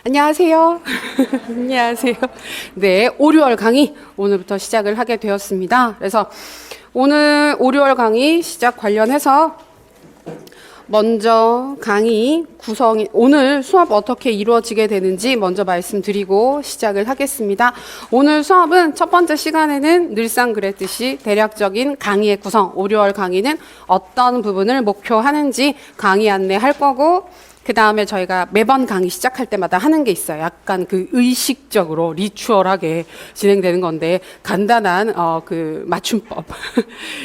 안녕하세요. 안녕하세요. 네, 5, 6월 강의 오늘부터 시작을 하게 되었습니다. 그래서 오늘 5, 6월 강의 시작 관련해서 먼저 강의 구성이 오늘 수업 어떻게 이루어지게 되는지 먼저 말씀드리고 시작을 하겠습니다. 오늘 수업은 첫 번째 시간에는 늘상 그랬듯이 대략적인 강의의 구성, 5, 6월 강의는 어떤 부분을 목표하는지 강의 안내할 거고, 그 다음에 저희가 매번 강의 시작할 때마다 하는 게 있어요. 약간 그 의식적으로 리추얼하게 진행되는 건데, 간단한 그 맞춤법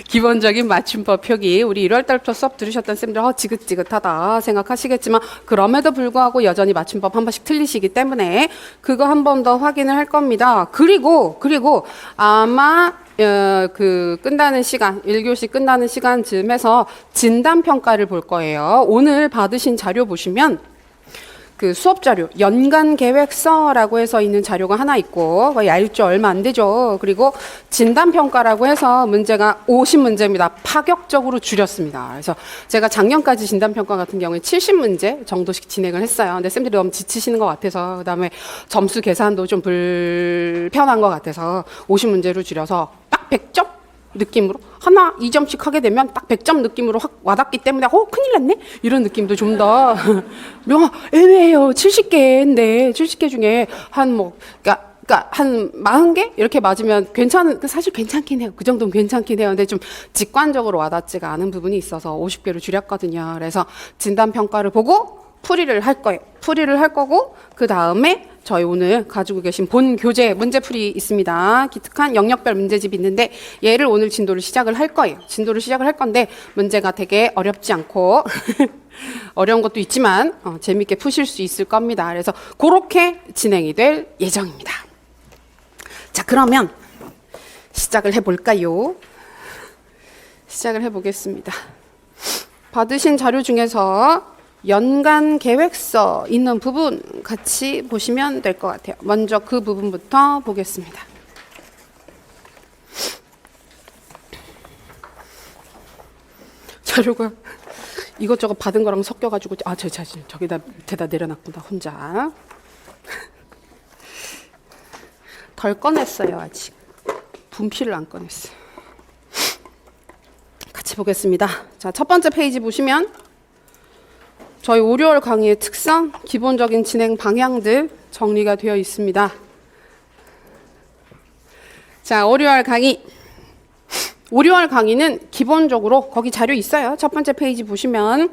기본적인 맞춤법 표기, 우리 1월달부터 수업 들으셨던 쌤들 지긋지긋하다 생각하시겠지만, 그럼에도 불구하고 여전히 맞춤법 한 번씩 틀리시기 때문에 그거 한 번 더 확인을 할 겁니다. 그리고 아마 그 끝나는 시간, 1교시 끝나는 시간쯤에서 진단평가를 볼 거예요. 오늘 받으신 자료 보시면 그 수업 자료, 연간 계획서라고 해서 있는 자료가 하나 있고, 얇죠? 얼마 안 되죠? 그리고 진단평가라고 해서 문제가 50문제입니다. 파격적으로 줄였습니다. 그래서 제가 작년까지 진단평가 같은 경우에 70문제 정도씩 진행을 했어요. 근데 쌤들이 너무 지치시는 것 같아서, 그 다음에 점수 계산도 좀 불편한 것 같아서 50문제로 줄여서 딱 100점? 느낌으로 하나 2점씩 하게 되면 딱 100점 느낌으로 확 와닿기 때문에 큰일 났네? 이런 느낌도 좀 더 애매해요. 70개인데 70개 중에 그러니까 한 40개 이렇게 맞으면 사실 괜찮긴 해요. 그 정도는 괜찮긴 해요. 근데 좀 직관적으로 와닿지가 않은 부분이 있어서 50개로 줄였거든요. 그래서 진단평가를 보고 풀이를 할 거예요. 풀이를 할 거고, 그 다음에 저희 오늘 가지고 계신 본 교재 문제풀이 있습니다. 기특한 영역별 문제집이 있는데, 얘를 오늘 진도를 시작을 할 거예요. 진도를 시작을 할 건데, 문제가 되게 어렵지 않고 어려운 것도 있지만 재밌게 푸실 수 있을 겁니다. 그래서 그렇게 진행이 될 예정입니다. 자, 그러면 시작을 해볼까요? 시작을 해보겠습니다. 받으신 자료 중에서 연간 계획서 있는 부분 같이 보시면 될 것 같아요. 먼저 그 부분부터 보겠습니다. 자료가 이것저것 받은 거랑 섞여가지고 저기다 밑에다 내려놨구나 혼자. 덜 꺼냈어요. 아직 분필을 안 꺼냈어요. 같이 보겠습니다. 자, 첫 번째 페이지 보시면 저희 5, 6월 강의의 특성, 기본적인 진행 방향들 정리가 되어 있습니다. 자, 5, 6월 강의. 5, 6월 강의는 기본적으로 거기 자료 있어요. 첫 번째 페이지 보시면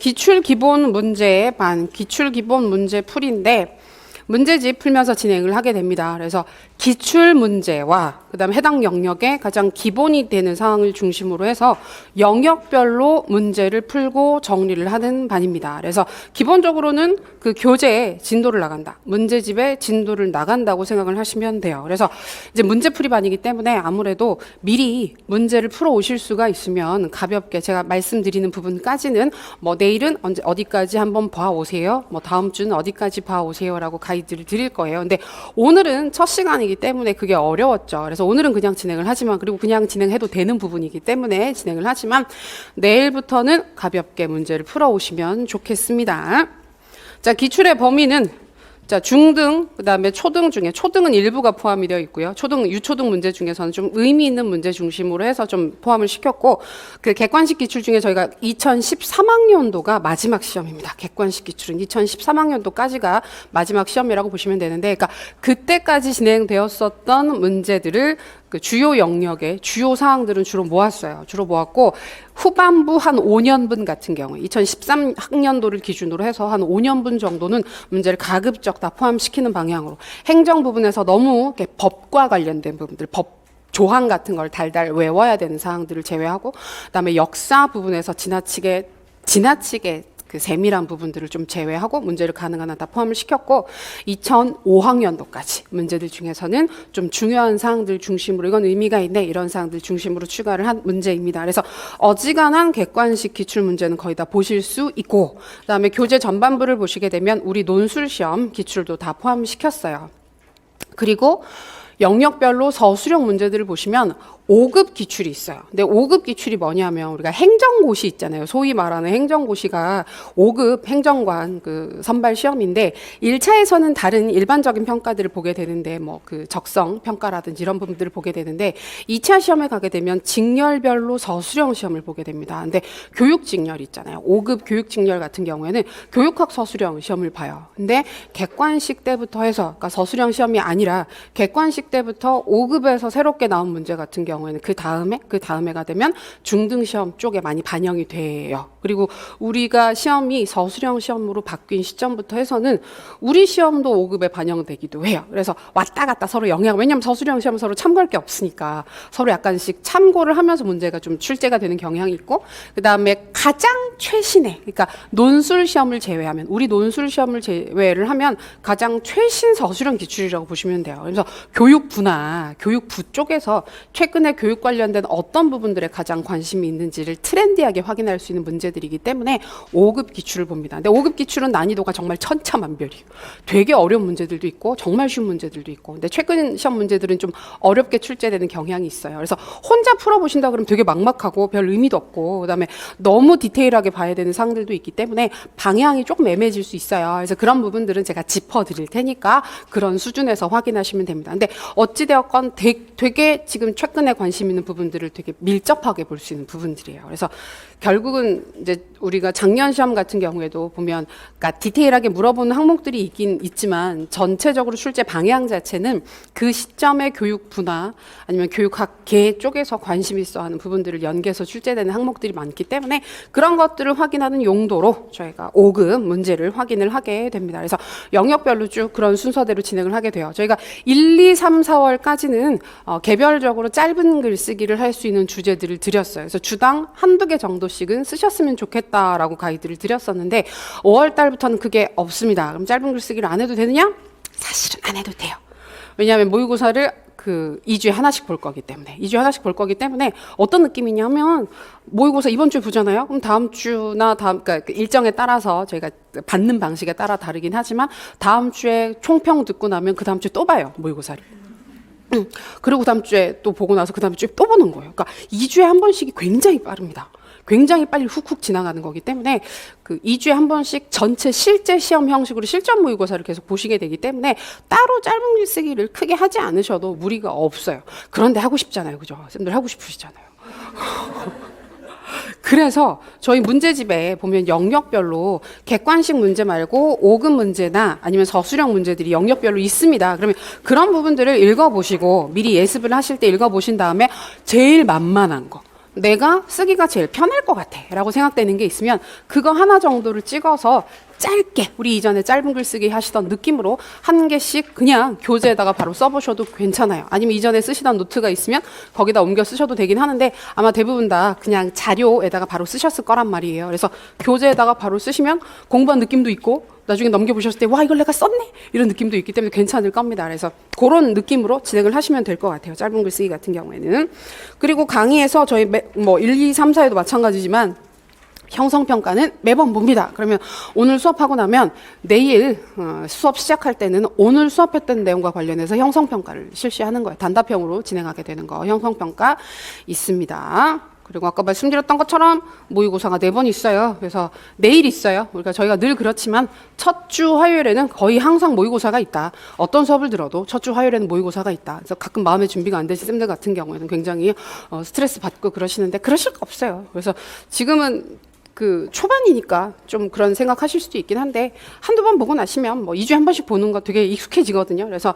기출 기본 문제 반, 기출 기본 문제 풀인데 문제집 풀면서 진행을 하게 됩니다. 그래서 기출 문제와 그다음에 해당 영역의 가장 기본이 되는 사항을 중심으로 해서 영역별로 문제를 풀고 정리를 하는 반입니다. 그래서 기본적으로는 그 교재에 진도를 나간다, 문제집에 진도를 나간다고 생각을 하시면 돼요. 그래서 이제 문제풀이 반이기 때문에 아무래도 미리 문제를 풀어 오실 수가 있으면 가볍게 제가 말씀드리는 부분까지는 내일은 어디까지 한번 봐오세요, 다음 주는 어디까지 봐오세요라고 가이드를 드릴 거예요. 근데 오늘은 첫 시간이기 때문에 그게 어려웠죠. 그래서 오늘은 그냥 진행을 하지만, 그리고 그냥 진행해도 되는 부분이기 때문에 진행을 하지만, 내일부터는 가볍게 문제를 풀어오시면 좋겠습니다. 자, 기출의 범위는 중등, 그 다음에 초등 중에, 초등은 일부가 포함이 되어 있고요. 유초등 문제 중에서는 좀 의미 있는 문제 중심으로 해서 좀 포함을 시켰고, 그 객관식 기출 중에 저희가 2013학년도가 마지막 시험입니다. 객관식 기출은 2013학년도까지가 마지막 시험이라고 보시면 되는데, 그러니까 그때까지 진행되었었던 문제들을 그 주요 영역의 주요 사항들은 주로 모았어요. 주로 모았고, 후반부 한 5년분 같은 경우에 2013학년도를 기준으로 해서 한 5년분 정도는 문제를 가급적 다 포함시키는 방향으로, 행정 부분에서 너무 법과 관련된 부분들, 법 조항 같은 걸 달달 외워야 되는 사항들을 제외하고, 그다음에 역사 부분에서 지나치게 그 세밀한 부분들을 좀 제외하고 문제를 가능한 한 다 포함을 시켰고, 2005학년도까지 문제들 중에서는 좀 중요한 사항들 중심으로, 이건 의미가 있네, 이런 사항들 중심으로 추가를 한 문제입니다. 그래서 어지간한 객관식 기출 문제는 거의 다 보실 수 있고, 그다음에 교재 전반부를 보시게 되면 우리 논술시험 기출도 다 포함시켰어요. 그리고 영역별로 서술형 문제들을 보시면 5급 기출이 있어요. 근데 5급 기출이 뭐냐면 우리가 행정고시 있잖아요. 소위 말하는 행정고시가 5급 행정관 그 선발 시험인데 1차에서는 다른 일반적인 평가들을 보게 되는데 뭐 그 적성 평가라든지 이런 부분들을 보게 되는데 2차 시험에 가게 되면 직렬별로 서술형 시험을 보게 됩니다. 근데 교육 직렬 있잖아요. 5급 교육 직렬 같은 경우에는 교육학 서술형 시험을 봐요. 근데 객관식 때부터 해서 그러니까 서술형 시험이 아니라 객관식 때부터 5급에서 새롭게 나온 문제 같은 경우에는 그 다음에가 되면 중등 시험 쪽에 많이 반영이 돼요. 그리고 우리가 시험이 서술형 시험으로 바뀐 시점부터 해서는 우리 시험도 5급에 반영되기도 해요. 그래서 왔다 갔다 서로 왜냐하면 서술형 시험은 서로 참고할 게 없으니까 서로 약간씩 참고를 하면서 문제가 좀 출제가 되는 경향이 있고, 그 다음에 가장 최신의, 그러니까 논술 시험을 제외하면, 우리 논술 시험을 제외를 하면 가장 최신 서술형 기출이라고 보시면 돼요. 그래서 교육부 쪽에서 최근에 교육 관련된 어떤 부분들에 가장 관심이 있는지를 트렌디하게 확인할 수 있는 문제들이기 때문에 5급 기출을 봅니다. 근데 5급 기출은 난이도가 정말 천차만별이에요. 되게 어려운 문제들도 있고 정말 쉬운 문제들도 있고, 근데 최근 시험 문제들은 좀 어렵게 출제되는 경향이 있어요. 그래서 혼자 풀어보신다 그러면 되게 막막하고 별 의미도 없고, 그다음에 너무 디테일하게 봐야 되는 사항들도 있기 때문에 방향이 조금 애매해질 수 있어요. 그래서 그런 부분들은 제가 짚어드릴 테니까 그런 수준에서 확인하시면 됩니다. 근데 어찌되었건 되게 지금 최근에 관심 있는 부분들을 되게 밀접하게 볼 수 있는 부분들이에요. 그래서 결국은 이제 우리가 작년 시험 같은 경우에도 보면, 그러니까 디테일하게 물어보는 항목들이 있긴 있지만 전체적으로 출제 방향 자체는 그 시점의 교육부나 아니면 교육학계 쪽에서 관심 있어 하는 부분들을 연계해서 출제되는 항목들이 많기 때문에 그런 것들을 확인하는 용도로 저희가 5급 문제를 확인을 하게 됩니다. 그래서 영역별로 쭉 그런 순서대로 진행을 하게 돼요. 저희가 1, 2, 3, 4월까지는 개별적으로 짧은 글쓰기를 할 수 있는 주제들을 드렸어요. 그래서 주당 한두 개 정도씩은 쓰셨으면 좋겠다라고 가이드를 드렸었는데 5월 달부터는 그게 없습니다. 그럼 짧은 글쓰기를 안 해도 되느냐? 사실은 안 해도 돼요. 왜냐하면 모의고사를 2주에 하나씩 볼 거기 때문에. 2주에 하나씩 볼 거기 때문에 어떤 느낌이냐면, 모의고사 이번 주에 보잖아요. 그럼 다음 주나 그러니까 일정에 따라서 저희가 받는 방식에 따라 다르긴 하지만 다음 주에 총평 듣고 나면 그 다음 주에 또 봐요, 모의고사를. 그리고 다음 주에 또 보고 나서 그 다음 주에 또 보는 거예요. 그러니까 2주에 한 번씩이 굉장히 빠릅니다. 굉장히 빨리 훅훅 지나가는 거기 때문에 2주에 한 번씩 전체 실제 시험 형식으로 실전 모의고사를 계속 보시게 되기 때문에 따로 짧은 글쓰기를 크게 하지 않으셔도 무리가 없어요. 그런데 하고 싶잖아요. 그죠? 쌤들 하고 싶으시잖아요. 그래서 저희 문제집에 보면 영역별로 객관식 문제 말고 5급 문제나 아니면 서술형 문제들이 영역별로 있습니다. 그러면 그런 부분들을 읽어보시고 미리 예습을 하실 때 읽어보신 다음에 제일 만만한 거, 내가 쓰기가 제일 편할 것 같아 라고 생각되는 게 있으면 그거 하나 정도를 찍어서 짧게, 우리 이전에 짧은 글쓰기 하시던 느낌으로 한 개씩 그냥 교재에다가 바로 써보셔도 괜찮아요. 아니면 이전에 쓰시던 노트가 있으면 거기다 옮겨 쓰셔도 되긴 하는데 아마 대부분 다 그냥 자료에다가 바로 쓰셨을 거란 말이에요. 그래서 교재에다가 바로 쓰시면 공부한 느낌도 있고 나중에 넘겨보셨을 때 와, 이걸 내가 썼네? 이런 느낌도 있기 때문에 괜찮을 겁니다. 그래서 그런 느낌으로 진행을 하시면 될 것 같아요. 짧은 글쓰기 같은 경우에는. 그리고 강의에서 저희 1, 2, 3, 4에도 마찬가지지만 형성평가는 매번 봅니다. 그러면 오늘 수업하고 나면 내일 수업 시작할 때는 오늘 수업했던 내용과 관련해서 형성평가를 실시하는 거예요. 단답형으로 진행하게 되는 거, 형성평가 있습니다. 그리고 아까 말씀드렸던 것처럼 모의고사가 4번 있어요. 그래서 내일 있어요. 그러니까 저희가 늘 그렇지만 첫 주 화요일에는 거의 항상 모의고사가 있다. 어떤 수업을 들어도 첫 주 화요일에는 모의고사가 있다. 그래서 가끔 마음의 준비가 안 되신 쌤들 같은 경우에는 굉장히 스트레스 받고 그러시는데 그러실 거 없어요. 그래서 지금은 초반이니까 좀 그런 생각하실 수도 있긴 한데 한두 번 보고 나시면 2주에 한 번씩 보는 거 되게 익숙해지거든요. 그래서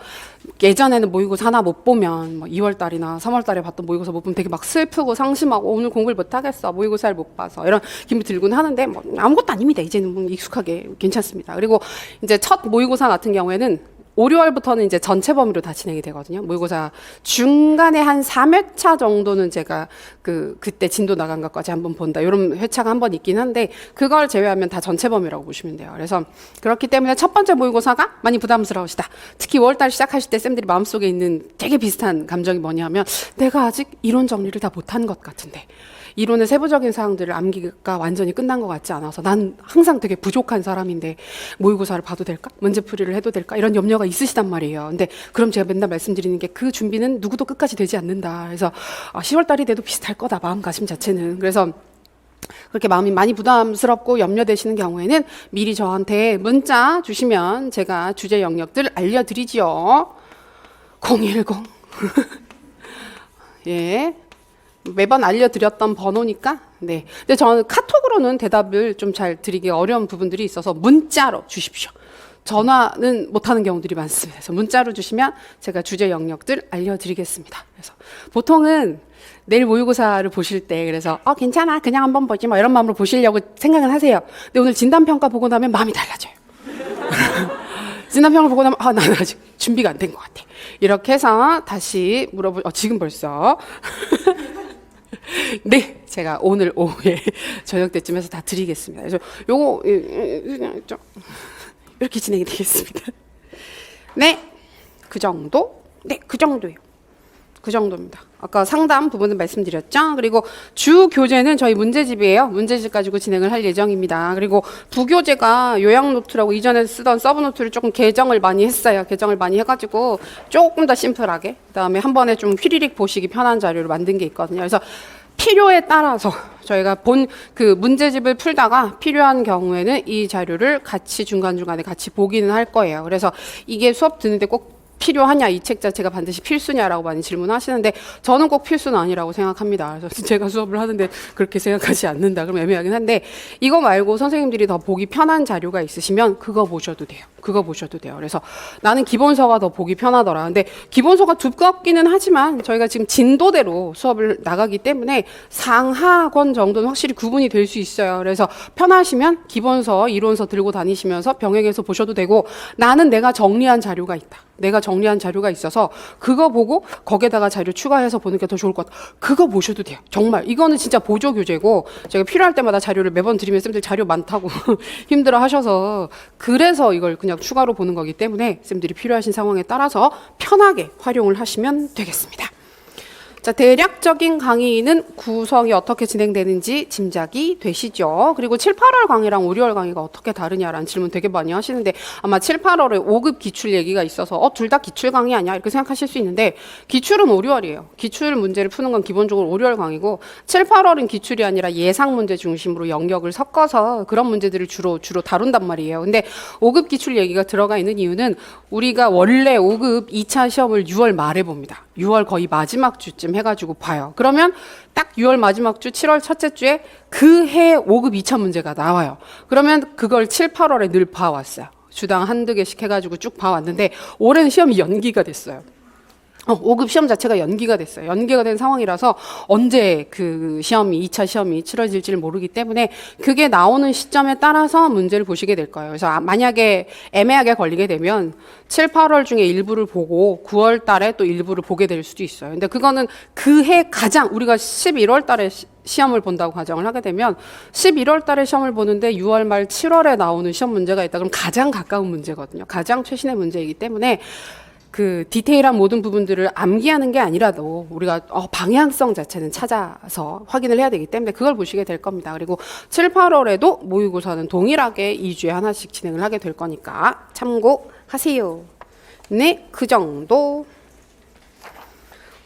예전에는 모의고사 하나 못 보면 2월 달이나 3월 달에 봤던 모의고사 못 보면 되게 막 슬프고 상심하고 오늘 공부를 못 하겠어, 모의고사를 못 봐서, 이런 기분이 들곤 하는데 아무것도 아닙니다. 이제는 익숙하게 괜찮습니다. 그리고 이제 첫 모의고사 같은 경우에는 5, 6월부터는 이제 전체 범위로 다 진행이 되거든요. 모의고사 중간에 한 3회차 정도는 제가 그때 진도 나간 것까지 한번 본다, 이런 회차가 한 번 있긴 한데 그걸 제외하면 다 전체 범위라고 보시면 돼요. 그래서 그렇기 때문에 첫 번째 모의고사가 많이 부담스러우시다. 특히 5월달 시작하실 때 쌤들이 마음속에 있는 되게 비슷한 감정이 뭐냐면 내가 아직 이론 정리를 다 못한 것 같은데, 이론의 세부적인 사항들을 암기가 완전히 끝난 것 같지 않아서 난 항상 되게 부족한 사람인데 모의고사를 봐도 될까? 문제풀이를 해도 될까? 이런 염려가 준비자가 있으시단 말이에요. 근데 그럼 제가 맨날 말씀드리는 게 그 준비는 누구도 끝까지 되지 않는다. 그래서 10월 달이 돼도 비슷할 거다, 마음가짐 자체는. 그래서 그렇게 마음이 많이 부담스럽고 염려되시는 경우에는 미리 저한테 문자 주시면 제가 주제 영역들 알려드리지요. 010 예, 매번 알려드렸던 번호니까. 네. 근데 저는 카톡으로는 대답을 좀 잘 드리기 어려운 부분들이 있어서 문자로 주십시오. 전화는 못하는 경우들이 많습니다. 그래서 문자로 주시면 제가 주제 영역들 알려드리겠습니다. 그래서 보통은 내일 모의고사를 보실 때 그래서 괜찮아 그냥 한번 보지 뭐 이런 마음으로 보시려고 생각은 하세요. 근데 오늘 진단평가 보고 나면 마음이 달라져요. 진단평을 보고 나면 나는 아직 준비가 안 된 것 같아. 이렇게 해서 다시 지금 벌써 네, 제가 오늘 오후에 저녁 때쯤에서 다 드리겠습니다. 그래서 요거 이렇게 진행이 되겠습니다. 네, 그 정도? 네, 그 정도예요. 그 정도입니다. 아까 상담 부분은 말씀드렸죠. 그리고 주 교재는 저희 문제집이에요. 문제집 가지고 진행을 할 예정입니다. 그리고 부교재가 요약노트라고 이전에 쓰던 서브노트를 조금 개정을 많이 했어요. 개정을 많이 해가지고 조금 더 심플하게, 그다음에 한 번에 좀 휘리릭 보시기 편한 자료를 만든 게 있거든요. 그래서 필요에 따라서 저희가 본 그 문제집을 풀다가 필요한 경우에는 이 자료를 같이 중간중간에 같이 보기는 할 거예요. 그래서 이게 수업 듣는데 꼭 필요하냐, 이 책 자체가 반드시 필수냐라고 많이 질문하시는데 저는 꼭 필수는 아니라고 생각합니다. 그래서 제가 수업을 하는데 그렇게 생각하지 않는다 그럼 애매하긴 한데, 이거 말고 선생님들이 더 보기 편한 자료가 있으시면 그거 보셔도 돼요. 그거 보셔도 돼요. 그래서 나는 기본서가 더 보기 편하더라. 근데 기본서가 두껍기는 하지만 저희가 지금 진도대로 수업을 나가기 때문에 상하권 정도는 확실히 구분이 될 수 있어요. 그래서 편하시면 기본서, 이론서 들고 다니시면서 병행해서 보셔도 되고, 나는 내가 정리한 자료가 있다. 내가 정리한 자료가 있어서 그거 보고 거기에다가 자료 추가해서 보는 게 더 좋을 것 같아. 그거 보셔도 돼요. 정말 이거는 진짜 보조 교재고, 제가 필요할 때마다 자료를 매번 드리면 쌤들 자료 많다고 힘들어 하셔서 그래서 이걸 그냥 추가로 보는 거기 때문에 쌤들이 필요하신 상황에 따라서 편하게 활용을 하시면 되겠습니다. 자, 대략적인 강의는 구성이 어떻게 진행되는지 짐작이 되시죠? 그리고 7, 8월 강의랑 5, 6월 강의가 어떻게 다르냐라는 질문 되게 많이 하시는데, 아마 7, 8월에 5급 기출 얘기가 있어서 둘 다 기출 강의 아니야? 이렇게 생각하실 수 있는데, 기출은 5, 6월이에요. 기출 문제를 푸는 건 기본적으로 5, 6월 강의고, 7, 8월은 기출이 아니라 예상 문제 중심으로 영역을 섞어서 그런 문제들을 주로 다룬단 말이에요. 근데 5급 기출 얘기가 들어가 있는 이유는 우리가 원래 5급 2차 시험을 6월 말에 봅니다. 6월 거의 마지막 주쯤 해가지고 봐요. 그러면 딱 6월 마지막 주, 7월 첫째 주에 그 해 5급 2차 문제가 나와요. 그러면 그걸 7, 8월에 늘 봐왔어요. 주당 한두 개씩 해가지고 쭉 봐왔는데 올해는 시험이 연기가 됐어요. 5급 시험 자체가 연기가 됐어요. 연기가 된 상황이라서 언제 그 시험이 2차 시험이 치러질지를 모르기 때문에 그게 나오는 시점에 따라서 문제를 보시게 될 거예요. 그래서 만약에 애매하게 걸리게 되면 7, 8월 중에 일부를 보고 9월 달에 또 일부를 보게 될 수도 있어요. 근데 그거는 그 해 가장, 우리가 11월 달에 시험을 본다고 가정을 하게 되면 11월 달에 시험을 보는데 6월 말 7월에 나오는 시험 문제가 있다. 그럼 가장 가까운 문제거든요. 가장 최신의 문제이기 때문에 그 디테일한 모든 부분들을 암기하는 게 아니라도 우리가 방향성 자체는 찾아서 확인을 해야 되기 때문에 그걸 보시게 될 겁니다. 그리고 7, 8월에도 모의고사는 동일하게 2주에 하나씩 진행을 하게 될 거니까 참고하세요. 네, 그 정도.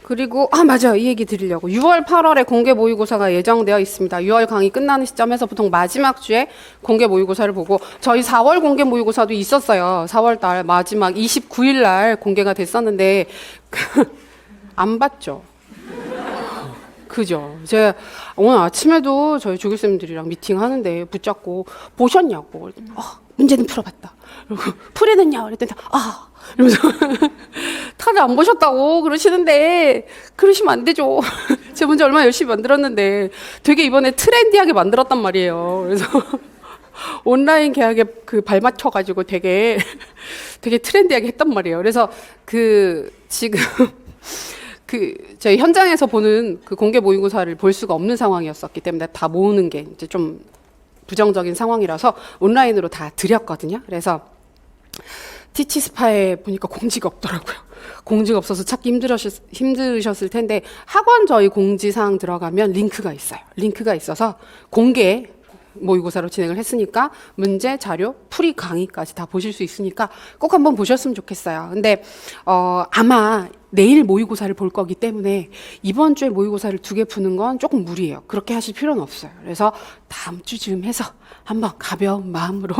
그리고 맞아요. 이 얘기 드리려고. 6월, 8월에 공개 모의고사가 예정되어 있습니다. 6월 강의 끝나는 시점에서 보통 마지막 주에 공개 모의고사를 보고, 저희 4월 공개 모의고사도 있었어요. 4월 달 마지막 29일 날 공개가 됐었는데 안 봤죠. 그죠. 제가 오늘 아침에도 저희 조교쌤들이랑 미팅하는데 붙잡고 보셨냐고. 문제는 풀어봤다. 그리고 풀이는요? 그랬더니 이러면서 다들 안 보셨다고 그러시는데 그러시면 안 되죠. 제 문제 얼마나 열심히 만들었는데 되게 이번에 트렌디하게 만들었단 말이에요. 그래서 온라인 계약에 그 발맞춰가지고 되게 트렌디하게 했단 말이에요. 그래서 지금 저희 현장에서 보는 그 공개 모의고사를 볼 수가 없는 상황이었었기 때문에 다 모으는 게 이제 좀 부정적인 상황이라서 온라인으로 다 드렸거든요. 그래서 티치스파에 보니까 공지가 없더라고요. 공지가 없어서 찾기 힘드셨을 텐데 학원 저희 공지사항 들어가면 링크가 있어요. 링크가 있어서 공개 모의고사로 진행을 했으니까 문제, 자료, 풀이 강의까지 다 보실 수 있으니까 꼭 한번 보셨으면 좋겠어요. 근데 아마 내일 모의고사를 볼 거기 때문에 이번 주에 모의고사를 2개 푸는 건 조금 무리예요. 그렇게 하실 필요는 없어요. 그래서 다음 주쯤 해서 한번 가벼운 마음으로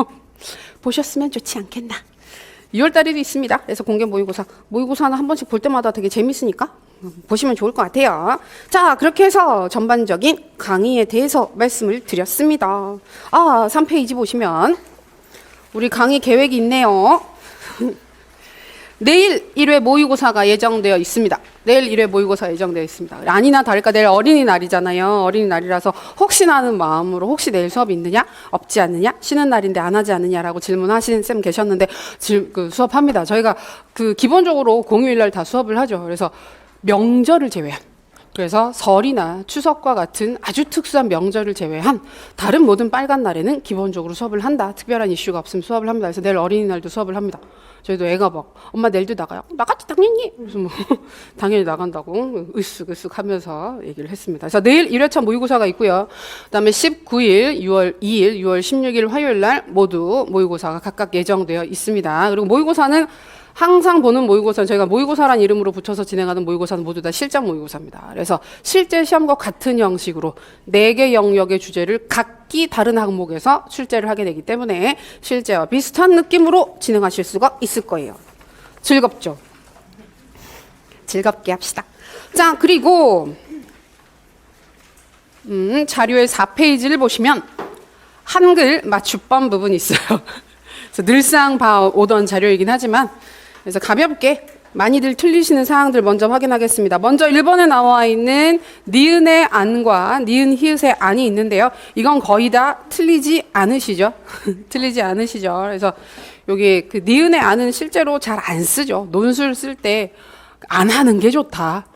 보셨으면 좋지 않겠나. 2월 달에도 있습니다. 그래서 공개 모의고사는 한 번씩 볼 때마다 되게 재밌으니까 보시면 좋을 것 같아요. 자, 그렇게 해서 전반적인 강의에 대해서 말씀을 드렸습니다. 3페이지 보시면 우리 강의 계획이 있네요. 내일 1회 모의고사가 예정되어 있습니다. 내일 1회 모의고사 예정되어 있습니다. 아니나 다를까 내일 어린이날이잖아요. 어린이날이라서 혹시나 하는 마음으로 혹시 내일 수업이 있느냐? 없지 않느냐? 쉬는 날인데 안 하지 않느냐라고 질문하시는 쌤 계셨는데 수업합니다. 저희가 기본적으로 공휴일날 다 수업을 하죠. 그래서 명절을 제외한, 그래서 설이나 추석과 같은 아주 특수한 명절을 제외한 다른 모든 빨간 날에는 기본적으로 수업을 한다. 특별한 이슈가 없으면 수업을 합니다. 그래서 내일 어린이날도 수업을 합니다. 저희도 애가 막 엄마 내일도 나가요. 나갔지 당연히. 그래서 뭐 당연히 나간다고 으쓱으쓱 하면서 얘기를 했습니다. 그래서 내일 1회차 모의고사가 있고요. 그다음에 19일, 6월 2일, 6월 16일 화요일 날 모두 모의고사가 각각 예정되어 있습니다. 그리고 모의고사는 항상 보는 모의고사는 저희가 모의고사란 이름으로 붙여서 진행하는 모의고사는 모두 다 실전 모의고사입니다. 그래서 실제 시험과 같은 형식으로 4개 영역의 주제를 각기 다른 항목에서 출제를 하게 되기 때문에 실제와 비슷한 느낌으로 진행하실 수가 있을 거예요. 즐겁죠? 즐겁게 합시다. 자, 그리고 자료의 4페이지를 보시면 한글 맞춤법 부분이 있어요. 그래서 늘상 봐오던 자료이긴 하지만 그래서 가볍게 많이들 틀리시는 사항들 먼저 확인하겠습니다. 먼저 1번에 나와 있는 니은의 안과 니은 히읗의 안이 있는데요. 이건 거의 다 틀리지 않으시죠? 틀리지 않으시죠? 그래서 여기 니은의 안은 실제로 잘 안 쓰죠. 논술 쓸 때 안 하는 게 좋다.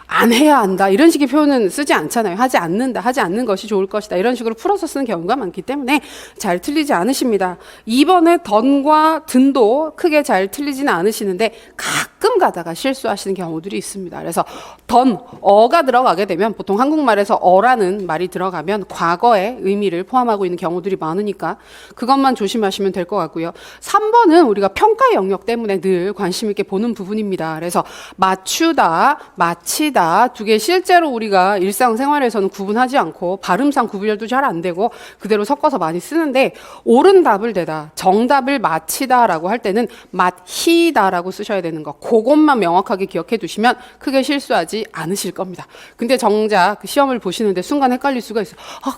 안 해야 한다. 이런 식의 표현은 쓰지 않잖아요. 하지 않는다. 하지 않는 것이 좋을 것이다. 이런 식으로 풀어서 쓰는 경우가 많기 때문에 잘 틀리지 않으십니다. 2번의 던과 든도 크게 잘 틀리지는 않으시는데 가끔 가다가 실수하시는 경우들이 있습니다. 그래서 던, 어가 들어가게 되면 보통 한국말에서 어라는 말이 들어가면 과거의 의미를 포함하고 있는 경우들이 많으니까 그것만 조심하시면 될 것 같고요. 3번은 우리가 평가 영역 때문에 늘 관심 있게 보는 부분입니다. 그래서 맞추다, 마치다 2개 실제로 우리가 일상생활에서는 구분하지 않고 발음상 구별도 잘 안 되고 그대로 섞어서 많이 쓰는데 옳은 답을 대다, 정답을 마치다라고 할 때는 맞히다라고 쓰셔야 되는 거. 그것만 명확하게 기억해 두시면 크게 실수하지 않으실 겁니다. 근데 정작 시험을 보시는데 순간 헷갈릴 수가 있어요.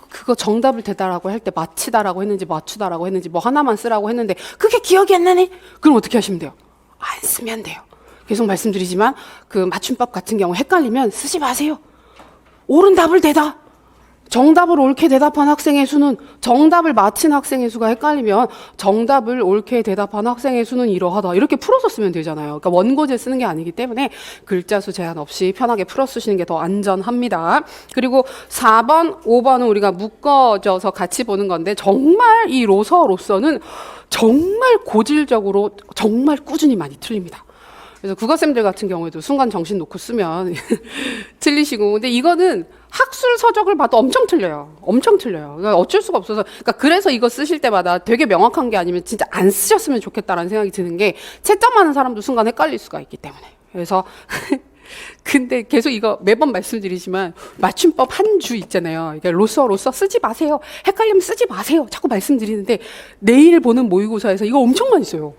그거 정답을 대다라고 할 때 마치다라고 했는지 맞추다라고 했는지 뭐 하나만 쓰라고 했는데 그게 기억이 안 나네? 그럼 어떻게 하시면 돼요? 안 쓰면 돼요. 계속 말씀드리지만 맞춤법 같은 경우 헷갈리면 쓰지 마세요. 옳은 답을 대다. 정답을 옳게 대답한 학생의 수는, 정답을 맞힌 학생의 수가 헷갈리면 정답을 옳게 대답한 학생의 수는 이러하다. 이렇게 풀어서 쓰면 되잖아요. 그러니까 원고지에 쓰는 게 아니기 때문에 글자 수 제한 없이 편하게 풀어 쓰시는 게 더 안전합니다. 그리고 4번, 5번은 우리가 묶어져서 같이 보는 건데 정말 이 로서로서는 정말 고질적으로 정말 꾸준히 많이 틀립니다. 그래서 국어쌤들 같은 경우에도 순간 정신 놓고 쓰면 틀리시고, 근데 이거는 학술 서적을 봐도 엄청 틀려요. 엄청 틀려요. 그러니까 어쩔 수가 없어서, 그래서 이거 쓰실 때마다 되게 명확한 게 아니면 진짜 안 쓰셨으면 좋겠다라는 생각이 드는 게 채점하는 사람도 순간 헷갈릴 수가 있기 때문에. 그래서 근데 계속 이거 매번 말씀드리지만 맞춤법 한 주 있잖아요. 그러니까 로서 쓰지 마세요. 헷갈리면 쓰지 마세요. 자꾸 말씀드리는데 내일 보는 모의고사에서 이거 엄청 많이 써요.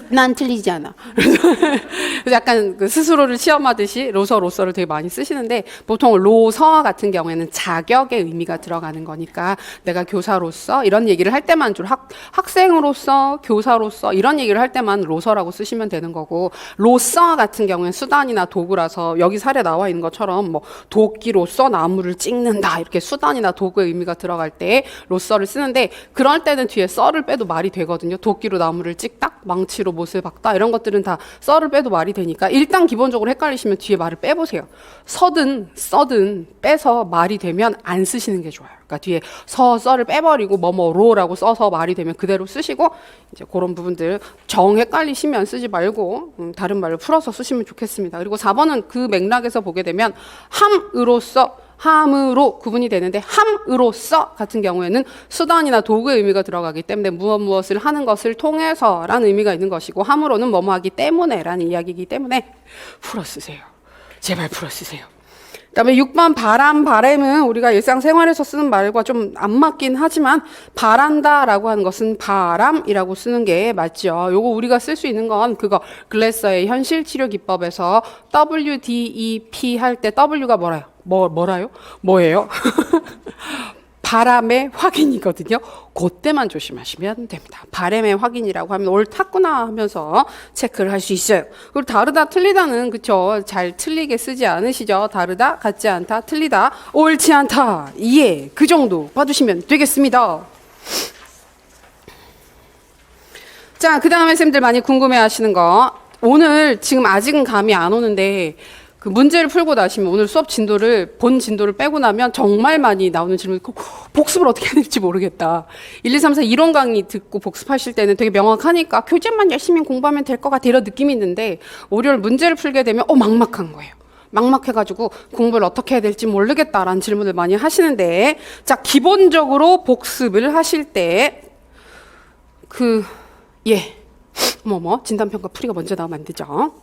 난 틀리지 않아. 그래서 약간 스스로를 시험하듯이 로서를 되게 많이 쓰시는데 보통 로서 같은 경우에는 자격의 의미가 들어가는 거니까 내가 교사로서 이런 얘기를 할 때만 좀 학생으로서 교사로서 이런 얘기를 할 때만 로서라고 쓰시면 되는 거고, 로서 같은 경우에는 수단이나 도구라서 여기 사례 나와 있는 것처럼 뭐 도끼로서 나무를 찍는다 이렇게 수단이나 도구의 의미가 들어갈 때 로서를 쓰는데, 그럴 때는 뒤에 써를 빼도 말이 되거든요. 도끼로 나무를 찍다, 망치로 못을 박다, 이런 것들은 다 써를 빼도 말이 되니까 일단 기본적으로 헷갈리시면 뒤에 말을 빼보세요. 서든 써든 빼서 말이 되면 안 쓰시는 게 좋아요. 그러니까 뒤에 써를 빼버리고 뭐뭐로라고 써서 말이 되면 그대로 쓰시고, 이제 그런 부분들 정 헷갈리시면 쓰지 말고 다른 말을 풀어서 쓰시면 좋겠습니다. 그리고 4번은 그 맥락에서 보게 되면 함으로써, 함으로 구분이 되는데 함으로써 같은 경우에는 수단이나 도구의 의미가 들어가기 때문에 무엇을 하는 것을 통해서라는 의미가 있는 것이고 함으로는 뭐뭐 하기 때문에라는 이야기이기 때문에 풀어 쓰세요. 제발 풀어 쓰세요. 그다음에 6번 바람은 우리가 일상생활에서 쓰는 말과 좀 안 맞긴 하지만 바란다라고 하는 것은 바람이라고 쓰는 게 맞죠. 요거 우리가 쓸 수 있는 건 그거 글래서의 현실치료 기법에서 WDEP 할 때 W가 뭐예요? 바람의 확인이거든요. 그때만 조심하시면 됩니다. 바람의 확인이라고 하면 옳았구나 하면서 체크를 할 수 있어요. 그리고 다르다 틀리다는 그쵸, 잘 틀리게 쓰지 않으시죠? 다르다, 같지 않다, 틀리다, 옳지 않다, 예, 그 정도 봐두시면 되겠습니다. 자, 그 다음에 쌤들 많이 궁금해하시는 거, 오늘 지금 아직은 감이 안 오는데 그 문제를 풀고 나시면 오늘 수업 본 진도를 빼고 나면 정말 많이 나오는 질문이 복습을 어떻게 해야 될지 모르겠다. 1, 2, 3, 4 이론 강의 듣고 복습하실 때는 되게 명확하니까 교재만 열심히 공부하면 될 것 같아 이런 느낌이 있는데 월요일 문제를 풀게 되면 막막한 거예요. 막막해가지고 공부를 어떻게 해야 될지 모르겠다라는 질문을 많이 하시는데 자, 기본적으로 복습을 하실 때 진단평가 풀이가 먼저 나오면 안 되죠.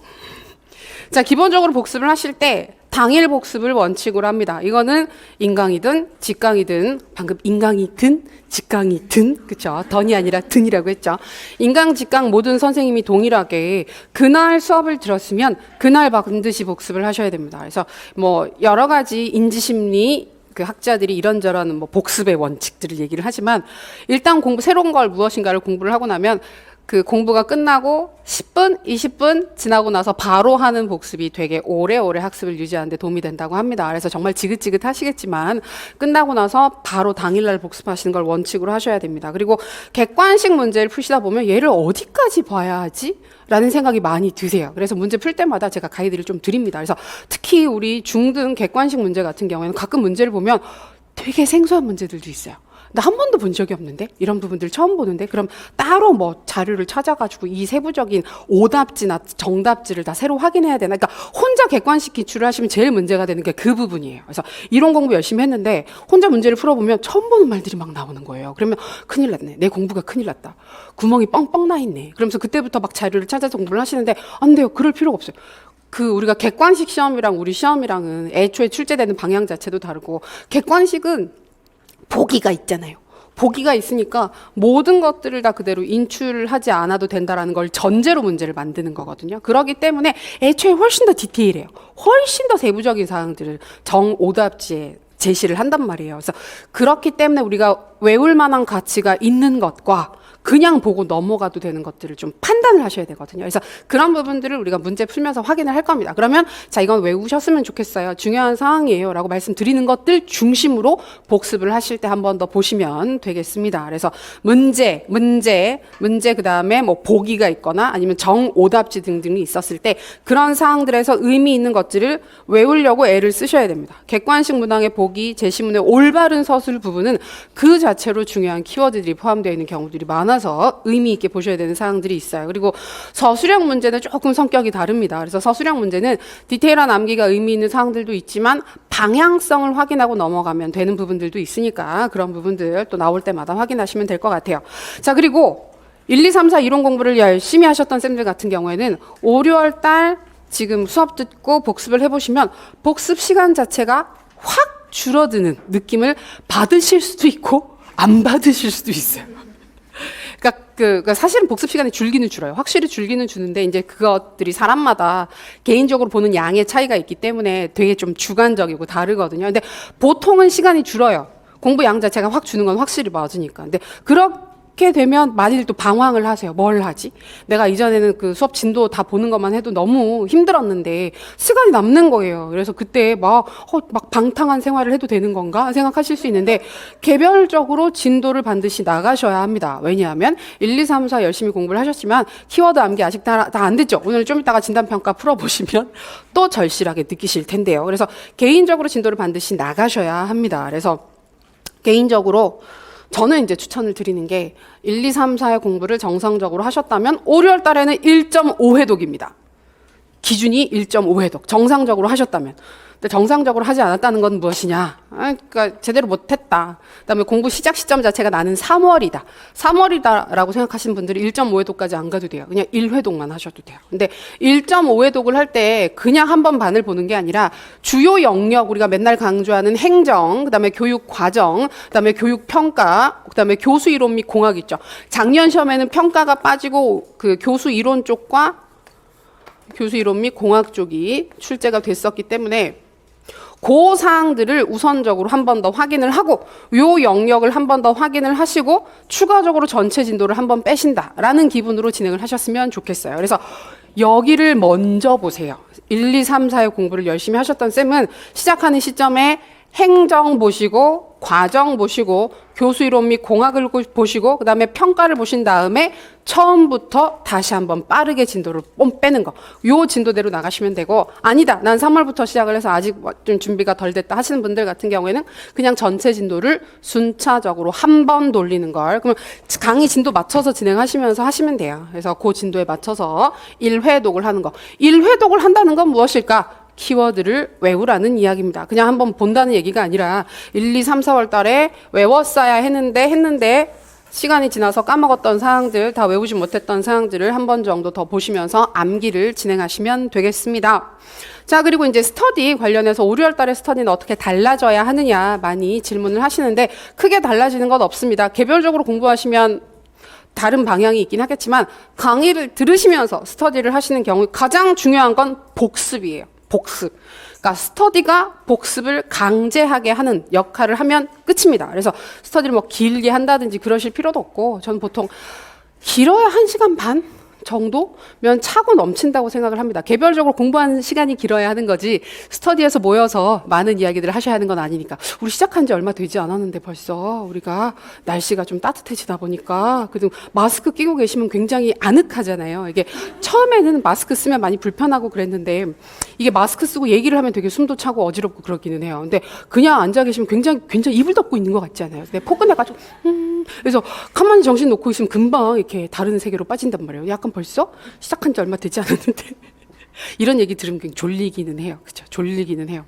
자, 기본적으로 복습을 하실 때 당일 복습을 원칙으로 합니다. 이거는 인강이든 직강이든 방금 인강이든 직강이든 그쵸? 던이 아니라 든이라고 했죠. 인강 직강 모든 선생님이 동일하게 그날 수업을 들었으면 그날 반드시 복습을 하셔야 됩니다. 그래서 여러 가지 인지심리 그 학자들이 이런저런 복습의 원칙들을 얘기를 하지만 일단 새로운 걸 무엇인가를 공부를 하고 나면 그 공부가 끝나고 10분, 20분 지나고 나서 바로 하는 복습이 되게 오래오래 학습을 유지하는 데 도움이 된다고 합니다. 그래서 정말 지긋지긋 하시겠지만 끝나고 나서 바로 당일날 복습하시는 걸 원칙으로 하셔야 됩니다. 그리고 객관식 문제를 푸시다 보면 얘를 어디까지 봐야 하지? 라는 생각이 많이 드세요. 그래서 문제 풀 때마다 제가 가이드를 좀 드립니다. 그래서 특히 우리 중등 객관식 문제 같은 경우에는 가끔 문제를 보면 되게 생소한 문제들도 있어요. 나 한 번도 본 적이 없는데? 이런 부분들 처음 보는데? 그럼 따로 자료를 찾아가지고 이 세부적인 오답지나 정답지를 다 새로 확인해야 되나? 그러니까 혼자 객관식 기출을 하시면 제일 문제가 되는 게 그 부분이에요. 그래서 이론 공부 열심히 했는데 혼자 문제를 풀어보면 처음 보는 말들이 막 나오는 거예요. 그러면 큰일 났네. 내 공부가 큰일 났다. 구멍이 뻥뻥 나 있네. 그러면서 그때부터 막 자료를 찾아서 공부를 하시는데 안 돼요. 그럴 필요가 없어요. 우리가 객관식 시험이랑 우리 시험이랑은 애초에 출제되는 방향 자체도 다르고 객관식은 보기가 있잖아요. 보기가 있으니까 모든 것들을 다 그대로 인출하지 않아도 된다라는 걸 전제로 문제를 만드는 거거든요. 그렇기 때문에 애초에 훨씬 더 디테일해요. 훨씬 더 세부적인 사항들을 정오답지에 제시를 한단 말이에요. 그래서 그렇기 때문에 우리가 외울 만한 가치가 있는 것과 그냥 보고 넘어가도 되는 것들을 좀 판단을 하셔야 되거든요. 그래서 그런 부분들을 우리가 문제 풀면서 확인을 할 겁니다. 그러면 자, 이건 외우셨으면 좋겠어요. 중요한 사항이에요. 라고 말씀드리는 것들 중심으로 복습을 하실 때 한 번 더 보시면 되겠습니다. 그래서 문제 그 다음에 보기가 있거나 아니면 정오답지 등등이 있었을 때 그런 사항들에서 의미 있는 것들을 외우려고 애를 쓰셔야 됩니다. 객관식 문항의 보기, 제시문의 올바른 서술 부분은 그 자체로 중요한 키워드들이 포함되어 있는 경우들이 많아서 의미 있게 보셔야 되는 사항들이 있어요. 그리고 서술형 문제는 조금 성격이 다릅니다. 그래서 서술형 문제는 디테일한 암기가 의미 있는 사항들도 있지만 방향성을 확인하고 넘어가면 되는 부분들도 있으니까 그런 부분들 또 나올 때마다 확인하시면 될 것 같아요. 자, 그리고 1, 2, 3, 4 이론 공부를 열심히 하셨던 쌤들 같은 경우에는 5, 6월 달 지금 수업 듣고 복습을 해보시면 복습 시간 자체가 확 줄어드는 느낌을 받으실 수도 있고 안 받으실 수도 있어요. 그러니까 사실은 복습 시간이 줄기는 줄어요. 확실히 줄기는 주는데 이제 그것들이 사람마다 개인적으로 보는 양의 차이가 있기 때문에 되게 좀 주관적이고 다르거든요. 근데 보통은 시간이 줄어요. 공부 양 자체가 확 주는 건 확실히 맞으니까. 근데 그렇게 되면 많이들 또 방황을 하세요. 뭘 하지? 내가 이전에는 그 수업 진도 다 보는 것만 해도 너무 힘들었는데 시간이 남는 거예요. 그래서 그때 막 방탕한 생활을 해도 되는 건가 생각하실 수 있는데 개별적으로 진도를 반드시 나가셔야 합니다. 왜냐하면 1, 2, 3, 4 열심히 공부를 하셨지만 키워드 암기 아직 다 안 됐죠. 오늘 좀 이따가 진단평가 풀어보시면 또 절실하게 느끼실 텐데요. 그래서 개인적으로 진도를 반드시 나가셔야 합니다. 그래서 개인적으로 저는 이제 추천을 드리는 게 1, 2, 3, 4의 공부를 정상적으로 하셨다면 5, 6월 달에는 1.5회독입니다. 기준이 1.5회독 정상적으로 하셨다면. 근데 정상적으로 하지 않았다는 건 무엇이냐? 그러니까 제대로 못했다. 그다음에 공부 시작 시점 자체가 나는 3월이다. 3월이다라고 생각하시는 분들이 1.5회독까지 안 가도 돼요. 그냥 1회독만 하셔도 돼요. 근데 1.5회독을 할 때 그냥 한 번 반을 보는 게 아니라 주요 영역 우리가 맨날 강조하는 행정, 그다음에 교육 과정, 그다음에 교육 평가, 그다음에 교수 이론 및 공학 있죠. 작년 시험에는 평가가 빠지고 그 교수 이론 쪽과 교수 이론 및 공학 쪽이 출제가 됐었기 때문에 그 사항들을 우선적으로 한 번 더 확인을 하고 요 영역을 한 번 더 확인을 하시고 추가적으로 전체 진도를 한 번 빼신다라는 기분으로 진행을 하셨으면 좋겠어요. 그래서 여기를 먼저 보세요. 1, 2, 3, 4의 공부를 열심히 하셨던 쌤은 시작하는 시점에 행정 보시고 과정 보시고 교수 이론 및 공학을 보시고 그다음에 평가를 보신 다음에 처음부터 다시 한번 빠르게 진도를 뽐 빼는 거. 요 진도대로 나가시면 되고 아니다. 난 3월부터 시작을 해서 아직 좀 준비가 덜 됐다 하시는 분들 같은 경우에는 그냥 전체 진도를 순차적으로 한 번 돌리는 걸. 그러면 강의 진도 맞춰서 진행하시면서 하시면 돼요. 그래서 그 진도에 맞춰서 1회독을 하는 거. 1회독을 한다는 건 무엇일까? 키워드를 외우라는 이야기입니다. 그냥 한번 본다는 얘기가 아니라 1, 2, 3, 4월 달에 외웠어야 했는데 시간이 지나서 까먹었던 사항들, 다 외우지 못했던 사항들을 한 번 정도 더 보시면서 암기를 진행하시면 되겠습니다. 자, 그리고 이제 스터디 관련해서 5, 6월 달에 스터디는 어떻게 달라져야 하느냐 많이 질문을 하시는데 크게 달라지는 건 없습니다. 개별적으로 공부하시면 다른 방향이 있긴 하겠지만 강의를 들으시면서 스터디를 하시는 경우 가장 중요한 건 복습이에요. 복습. 그러니까 스터디가 복습을 강제하게 하는 역할을 하면 끝입니다. 그래서 스터디를 뭐 길게 한다든지 그러실 필요도 없고 저는 보통 길어야 1시간 반 정도면 차고 넘친다고 생각을 합니다. 개별적으로 공부하는 시간이 길어야 하는 거지 스터디에서 모여서 많은 이야기들을 하셔야 하는 건 아니니까. 우리 시작한 지 얼마 되지 않았는데 벌써 우리가 날씨가 좀 따뜻해지다 보니까 그래도 마스크 끼고 계시면 굉장히 아늑하잖아요. 이게 처음에는 마스크 쓰면 많이 불편하고 그랬는데 이게 마스크 쓰고 얘기를 하면 되게 숨도 차고 어지럽고 그러기는 해요. 근데 그냥 앉아 계시면 굉장히 이불 덮고 있는 것 같지 않아요? 근데 포근해가지고 그래서 가만히 정신 놓고 있으면 금방 이렇게 다른 세계로 빠진단 말이에요. 약간 벌써 시작한 지 얼마 되지 않았는데 이런 얘기 들으면 굉장히 졸리기는 해요. 그렇죠? 졸리기는 해요.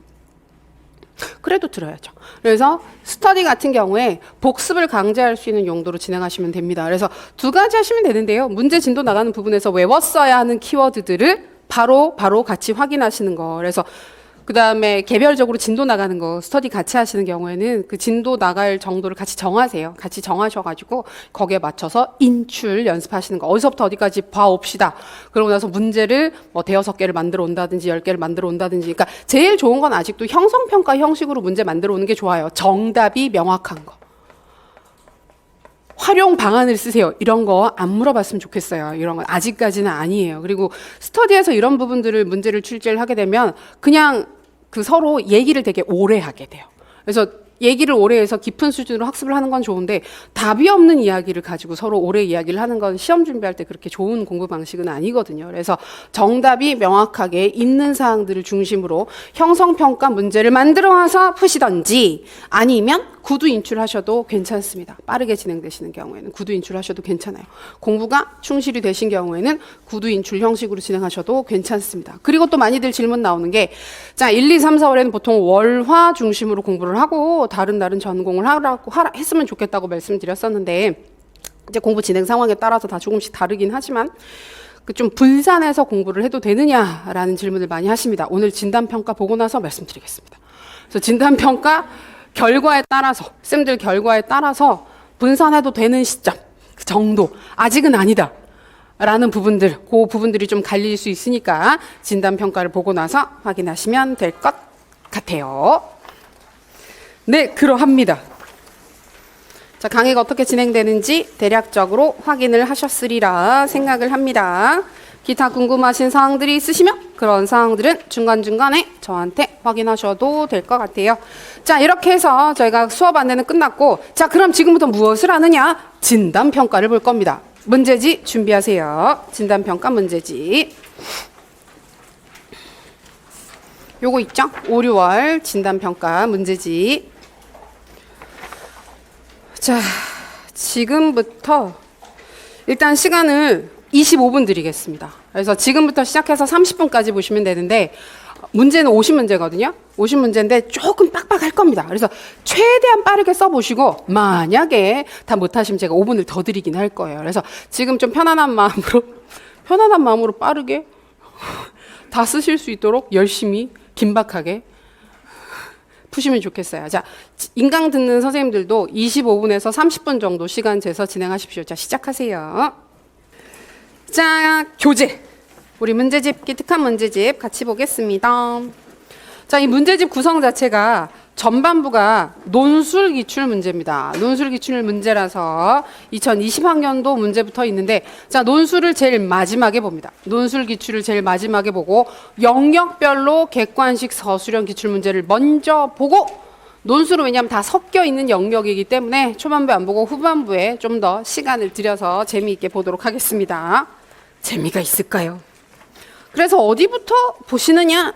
그래도 들어야죠. 그래서 스터디 같은 경우에 복습을 강제할 수 있는 용도로 진행하시면 됩니다. 그래서 2가지 하시면 되는데요. 문제 진도 나가는 부분에서 외웠어야 하는 키워드들을 바로 같이 확인하시는 거. 그래서 그 다음에 개별적으로 진도 나가는 거 스터디 같이 하시는 경우에는 그 진도 나갈 정도를 같이 정하세요. 같이 정하셔가지고 거기에 맞춰서 인출 연습하시는 거. 어디서부터 어디까지 봐옵시다. 그러고 나서 문제를 뭐 5개를 만들어 온다든지 10개를 만들어 온다든지. 그러니까 제일 좋은 건 아직도 형성평가 형식으로 문제 만들어 오는 게 좋아요. 정답이 명확한 거. 활용 방안을 쓰세요. 이런 거 안 물어봤으면 좋겠어요. 이런 건 아직까지는 아니에요. 그리고 스터디에서 이런 부분들을 문제를 출제를 하게 되면 그냥 그 서로 얘기를 되게 오래 하게 돼요. 그래서 얘기를 오래 해서 깊은 수준으로 학습을 하는 건 좋은데 답이 없는 이야기를 가지고 서로 오래 이야기를 하는 건 시험 준비할 때 그렇게 좋은 공부 방식은 아니거든요. 그래서 정답이 명확하게 있는 사항들을 중심으로 형성평가 문제를 만들어 와서 푸시던지 아니면 구두 인출하셔도 괜찮습니다. 빠르게 진행되시는 경우에는 구두 인출하셔도 괜찮아요. 공부가 충실히 되신 경우에는 구두 인출 형식으로 진행하셔도 괜찮습니다. 그리고 또 많이들 질문 나오는 게 자, 1, 2, 3, 4월에는 보통 월화 중심으로 공부를 하고 다른 날은 전공을 했으면 좋겠다고 말씀드렸었는데 이제 공부 진행 상황에 따라서 다 조금씩 다르긴 하지만 그 좀 분산해서 공부를 해도 되느냐라는 질문을 많이 하십니다. 오늘 진단평가 보고 나서 말씀드리겠습니다. 그래서 진단평가 결과에 따라서 쌤들 결과에 따라서 분산해도 되는 시점 그 정도 아직은 아니다 라는 부분들 그 부분들이 좀 갈릴 수 있으니까 진단평가를 보고 나서 확인하시면 될 것 같아요. 네, 그러합니다. 자, 강의가 어떻게 진행되는지 대략적으로 확인을 하셨으리라 생각을 합니다. 기타 궁금하신 사항들이 있으시면 그런 사항들은 중간중간에 저한테 확인하셔도 될 것 같아요. 자, 이렇게 해서 저희가 수업 안내는 끝났고 자, 그럼 지금부터 무엇을 하느냐? 진단평가를 볼 겁니다. 문제지 준비하세요. 진단평가 문제지. 요거 있죠? 5, 6월 진단평가 문제지. 자, 지금부터 일단 시간을 25분 드리겠습니다. 그래서 지금부터 시작해서 30분까지 보시면 되는데 문제는 50문제거든요. 50문제인데 조금 빡빡할 겁니다. 그래서 최대한 빠르게 써보시고 만약에 다 못하시면 제가 5분을 더 드리긴 할 거예요. 그래서 지금 좀 편안한 마음으로 빠르게 다 쓰실 수 있도록 열심히 긴박하게 푸시면 좋겠어요. 자, 인강 듣는 선생님들도 25분에서 30분 정도 시간 재서 진행하십시오. 자, 시작하세요. 자, 교재. 우리 문제집, 기특한 문제집 같이 보겠습니다. 자, 이 문제집 구성 자체가 전반부가 논술 기출 문제입니다. 논술 기출 문제라서 2020학년도 문제부터 있는데, 자, 논술을 제일 마지막에 봅니다. 논술 기출을 제일 마지막에 보고 영역별로 객관식 서술형 기출 문제를 먼저 보고, 논술은 왜냐하면 다 섞여 있는 영역이기 때문에 초반부에 안 보고 후반부에 좀 더 시간을 들여서 재미있게 보도록 하겠습니다. 재미가 있을까요? 그래서 어디부터 보시느냐?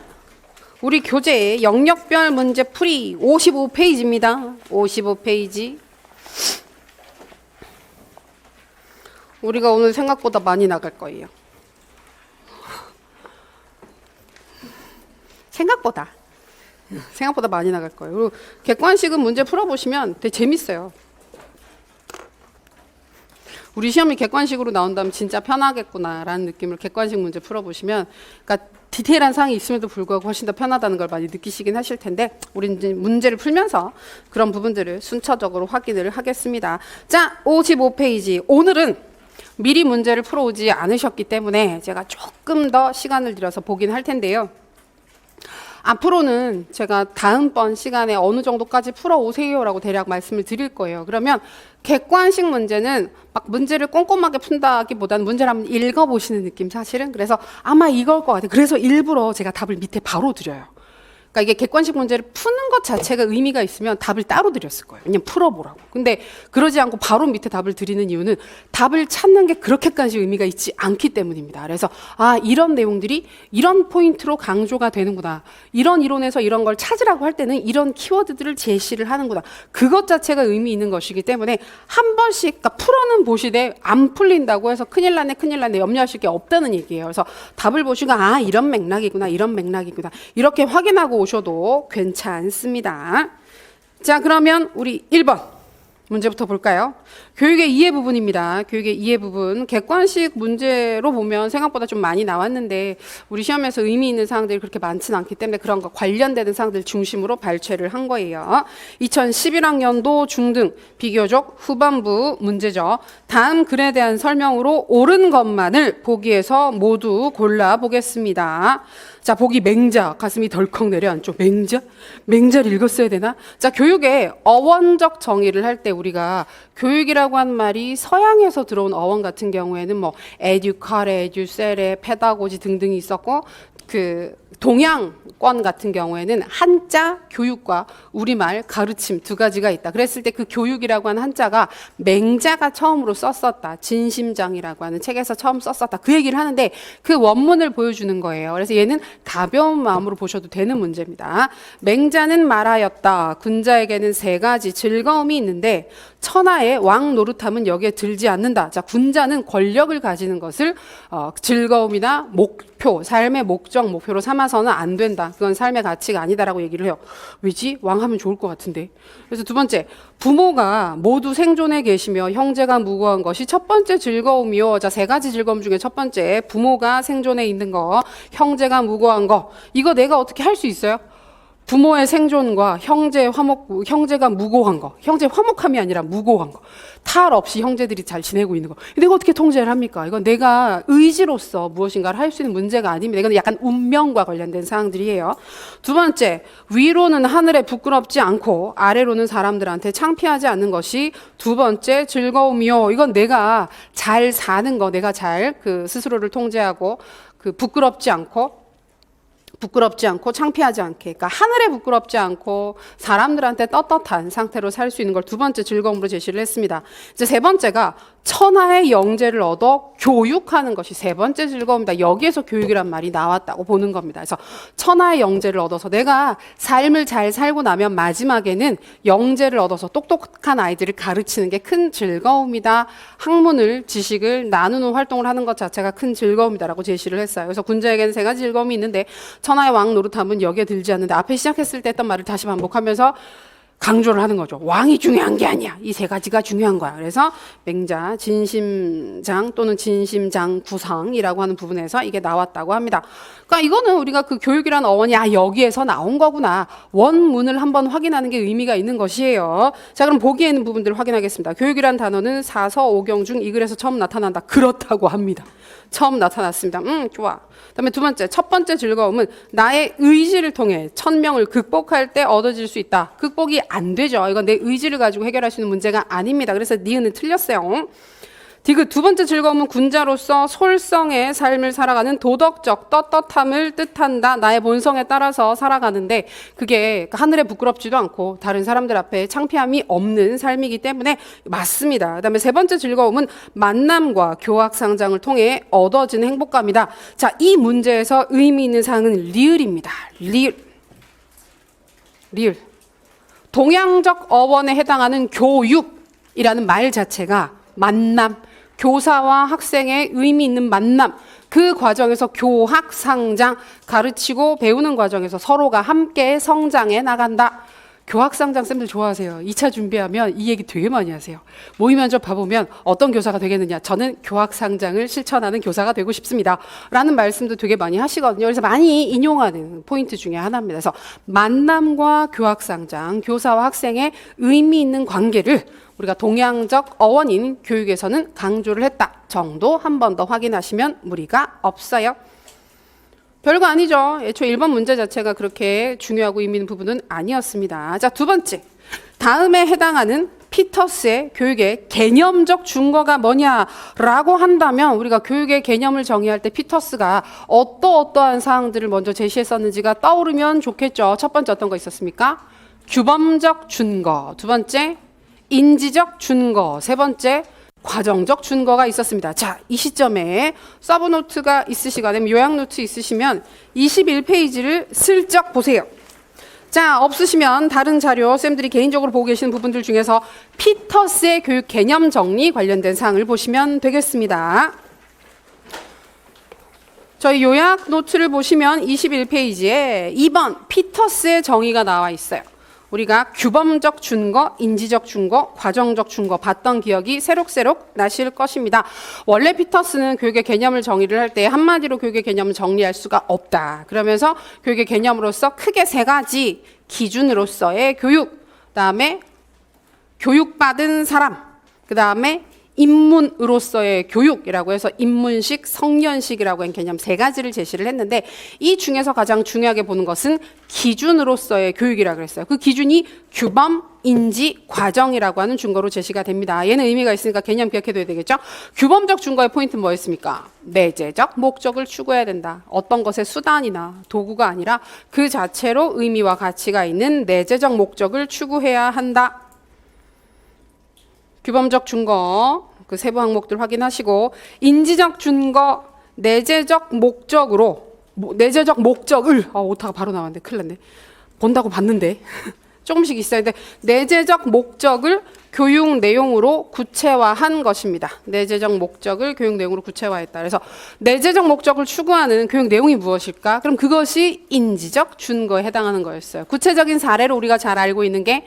우리 교재 영역별 문제 풀이 55페이지입니다. 55페이지. 우리가 오늘 생각보다 많이 나갈 거예요. 생각보다 많이 나갈 거예요. 그리고 객관식은 문제 풀어보시면 되게 재밌어요. 우리 시험이 객관식으로 나온다면 진짜 편하겠구나라는 느낌을 객관식 문제 풀어보시면, 그러니까 디테일한 사항이 있음에도 불구하고 훨씬 더 편하다는 걸 많이 느끼시긴 하실 텐데, 우리는 이제 문제를 풀면서 그런 부분들을 순차적으로 확인을 하겠습니다. 자, 55페이지. 오늘은 미리 문제를 풀어오지 않으셨기 때문에 제가 조금 더 시간을 들여서 보긴 할 텐데요. 앞으로는 제가 다음번 시간에 어느 정도까지 풀어오세요라고 대략 말씀을 드릴 거예요. 그러면 객관식 문제는 막 문제를 꼼꼼하게 푼다기보다는 문제를 한번 읽어보시는 느낌 사실은. 그래서 아마 이걸 것 같아요. 그래서 일부러 제가 답을 밑에 바로 드려요. 그러니까 이게 객관식 문제를 푸는 것 자체가 의미가 있으면 답을 따로 드렸을 거예요. 그냥 풀어보라고. 근데 그러지 않고 바로 밑에 답을 드리는 이유는 답을 찾는 게 그렇게까지 의미가 있지 않기 때문입니다. 그래서 아, 이런 내용들이 이런 포인트로 강조가 되는구나. 이런 이론에서 이런 걸 찾으라고 할 때는 이런 키워드들을 제시를 하는구나. 그것 자체가 의미 있는 것이기 때문에 한 번씩, 그러니까 풀어는 보시되 안 풀린다고 해서 큰일 났네 염려하실 게 없다는 얘기예요. 그래서 답을 보시고 아, 이런 맥락이구나. 이렇게 확인하고 오셔도 괜찮습니다. 자, 그러면 우리 1번 문제부터 볼까요? 교육의 이해 부분입니다. 교육의 이해 부분. 객관식 문제로 보면 생각보다 좀 많이 나왔는데 우리 시험에서 의미 있는 사항들이 그렇게 많지는 않기 때문에 그런 거 관련되는 사항들 중심으로 발췌를 한 거예요. 2011학년도 중등 비교적 후반부 문제죠. 다음 글에 대한 설명으로 옳은 것만을 보기에서 모두 골라보겠습니다. 자, 보기 맹자, 가슴이 덜컥 내려앉죠. 맹자를 읽었어야 되나? 자, 교육의 어원적 정의를 할 때 우리가 교육이라고 하는 말이 서양에서 들어온 어원 같은 경우에는 뭐 에듀카레, 에듀셀레, 페다고지 등등이 있었고, 그 동양권 같은 경우에는 한자 교육과 우리말 가르침 두 가지가 있다. 그랬을 때 그 교육이라고 하는 한자가 맹자가 처음으로 썼었다. 진심장이라고 하는 책에서 처음 썼었다. 그 얘기를 하는데 그 원문을 보여주는 거예요. 그래서 얘는 가벼운 마음으로 보셔도 되는 문제입니다. 맹자는 말하였다. 군자에게는 세 가지 즐거움이 있는데 천하의 왕 노릇함은 여기에 들지 않는다. 자, 군자는 권력을 가지는 것을 즐거움이나 목표, 삶의 목적, 목표로 삼아서는 안 된다. 그건 삶의 가치가 아니다라고 얘기를 해요. 왜지? 왕하면 좋을 것 같은데. 그래서 두 번째, 부모가 모두 생존해 계시며 형제가 무고한 것이 첫 번째 즐거움이요. 자, 세 가지 즐거움 중에 첫 번째, 부모가 생존해 있는 거, 형제가 무고한 거. 이거 내가 어떻게 할 수 있어요? 부모의 생존과 형제가 무고한 거. 형제 화목함이 아니라 무고한 거. 탈 없이 형제들이 잘 지내고 있는 거. 내가 어떻게 통제를 합니까? 이건 내가 의지로서 무엇인가를 할 수 있는 문제가 아닙니다. 이건 약간 운명과 관련된 사항들이에요. 두 번째, 위로는 하늘에 부끄럽지 않고 아래로는 사람들한테 창피하지 않는 것이 두 번째 즐거움이요. 이건 내가 잘 사는 거, 내가 잘 그 스스로를 통제하고 그 부끄럽지 않고 부끄럽지 않고 창피하지 않게, 그러니까 하늘에 부끄럽지 않고 사람들한테 떳떳한 상태로 살 수 있는 걸 두 번째 즐거움으로 제시를 했습니다. 이제 세 번째가 천하의 영재를 얻어 교육하는 것이 세 번째 즐거움이다. 여기에서 교육이란 말이 나왔다고 보는 겁니다. 그래서 천하의 영재를 얻어서 내가 삶을 잘 살고 나면 마지막에는 영재를 얻어서 똑똑한 아이들을 가르치는 게 큰 즐거움이다. 학문을, 지식을 나누는 활동을 하는 것 자체가 큰 즐거움이다라고 제시를 했어요. 그래서 군자에게는 세 가지 즐거움이 있는데 천하의 왕 노릇함은 여기에 들지 않는데, 앞에 시작했을 때 했던 말을 다시 반복하면서 강조를 하는 거죠. 왕이 중요한 게 아니야. 이 세 가지가 중요한 거야. 그래서 맹자, 진심장 또는 진심장 구성이라고 하는 부분에서 이게 나왔다고 합니다. 그러니까 이거는 우리가 그 교육이라는 어원이 여기에서 나온 거구나. 원문을 한번 확인하는 게 의미가 있는 것이에요. 자, 그럼 보기에 있는 부분들을 확인하겠습니다. 교육이라는 단어는 사서 오경 중 이 글에서 처음 나타난다. 그렇다고 합니다. 처음 나타났습니다. 좋아. 그다음에 두 번째, 첫 번째 즐거움은 나의 의지를 통해 천명을 극복할 때 얻어질 수 있다. 극복이 안 되죠. 이건 내 의지를 가지고 해결할 수 있는 문제가 아닙니다. 그래서 니은은 틀렸어요. 디귿 두 번째 즐거움은 군자로서 솔성의 삶을 살아가는 도덕적 떳떳함을 뜻한다. 나의 본성에 따라서 살아가는데 그게 하늘에 부끄럽지도 않고 다른 사람들 앞에 창피함이 없는 삶이기 때문에 맞습니다. 그다음에 세 번째 즐거움은 만남과 교학상장을 통해 얻어지는 행복감이다. 자, 이 문제에서 의미 있는 사항은 리을입니다. 리을. 동양적 어원에 해당하는 교육이라는 말 자체가 만남, 교사와 학생의 의미 있는 만남, 그 과정에서 교학, 상장, 가르치고 배우는 과정에서 서로가 함께 성장해 나간다. 교학, 상장 쌤들 좋아하세요. 2차 준비하면 이 얘기 되게 많이 하세요. 모의 면접 봐보면 어떤 교사가 되겠느냐. 저는 교학, 상장을 실천하는 교사가 되고 싶습니다. 라는 말씀도 되게 많이 하시거든요. 그래서 많이 인용하는 포인트 중에 하나입니다. 그래서 만남과 교학, 상장, 교사와 학생의 의미 있는 관계를 우리가 동양적 어원인 교육에서는 강조를 했다 정도 한 번 더 확인하시면 무리가 없어요. 별거 아니죠. 애초에 1번 문제 자체가 그렇게 중요하고 의미 있는 부분은 아니었습니다. 자, 두 번째. 다음에 해당하는 피터스의 교육의 개념적 준거가 뭐냐라고 한다면 우리가 교육의 개념을 정의할 때 피터스가 어떠한 사항들을 먼저 제시했었는지가 떠오르면 좋겠죠. 첫 번째 어떤 거 있었습니까? 규범적 준거. 두 번째 인지적 준거, 세 번째 과정적 준거가 있었습니다. 자, 이 시점에 서브노트가 있으시거나 요약노트 있으시면 21페이지를 슬쩍 보세요. 자, 없으시면 다른 자료 쌤들이 개인적으로 보고 계시는 부분들 중에서 피터스의 교육 개념 정리 관련된 사항을 보시면 되겠습니다. 저희 요약 노트를 보시면 21페이지에 2번 피터스의 정의가 나와 있어요. 우리가 규범적 준거, 인지적 준거, 과정적 준거 봤던 기억이 새록새록 나실 것입니다. 원래 피터스는 교육의 개념을 정의를 할 때 한마디로 교육의 개념을 정리할 수가 없다. 그러면서 교육의 개념으로서 크게 세 가지 기준으로서의 교육, 그다음에 교육받은 사람, 그다음에 인문으로서의 교육이라고 해서 인문식, 성년식이라고 하는 개념 세 가지를 제시를 했는데 이 중에서 가장 중요하게 보는 것은 기준으로서의 교육이라고 했어요. 그 기준이 규범, 인지, 과정이라고 하는 준거로 제시가 됩니다. 얘는 의미가 있으니까 개념 기억해둬야 되겠죠? 규범적 준거의 포인트는 뭐였습니까? 내재적 목적을 추구해야 된다. 어떤 것의 수단이나 도구가 아니라 그 자체로 의미와 가치가 있는 내재적 목적을 추구해야 한다. 규범적 준거 그 세부 항목들 확인하시고 인지적 준거 내재적 목적으로 내재적 목적을 오타가 바로 나왔는데 큰일 났네. 본다고 봤는데 조금씩 있어야 돼. 내재적 목적을 교육 내용으로 구체화한 것입니다. 내재적 목적을 교육 내용으로 구체화했다. 그래서 내재적 목적을 추구하는 교육 내용이 무엇일까? 그럼 그것이 인지적 준거에 해당하는 거였어요. 구체적인 사례로 우리가 잘 알고 있는 게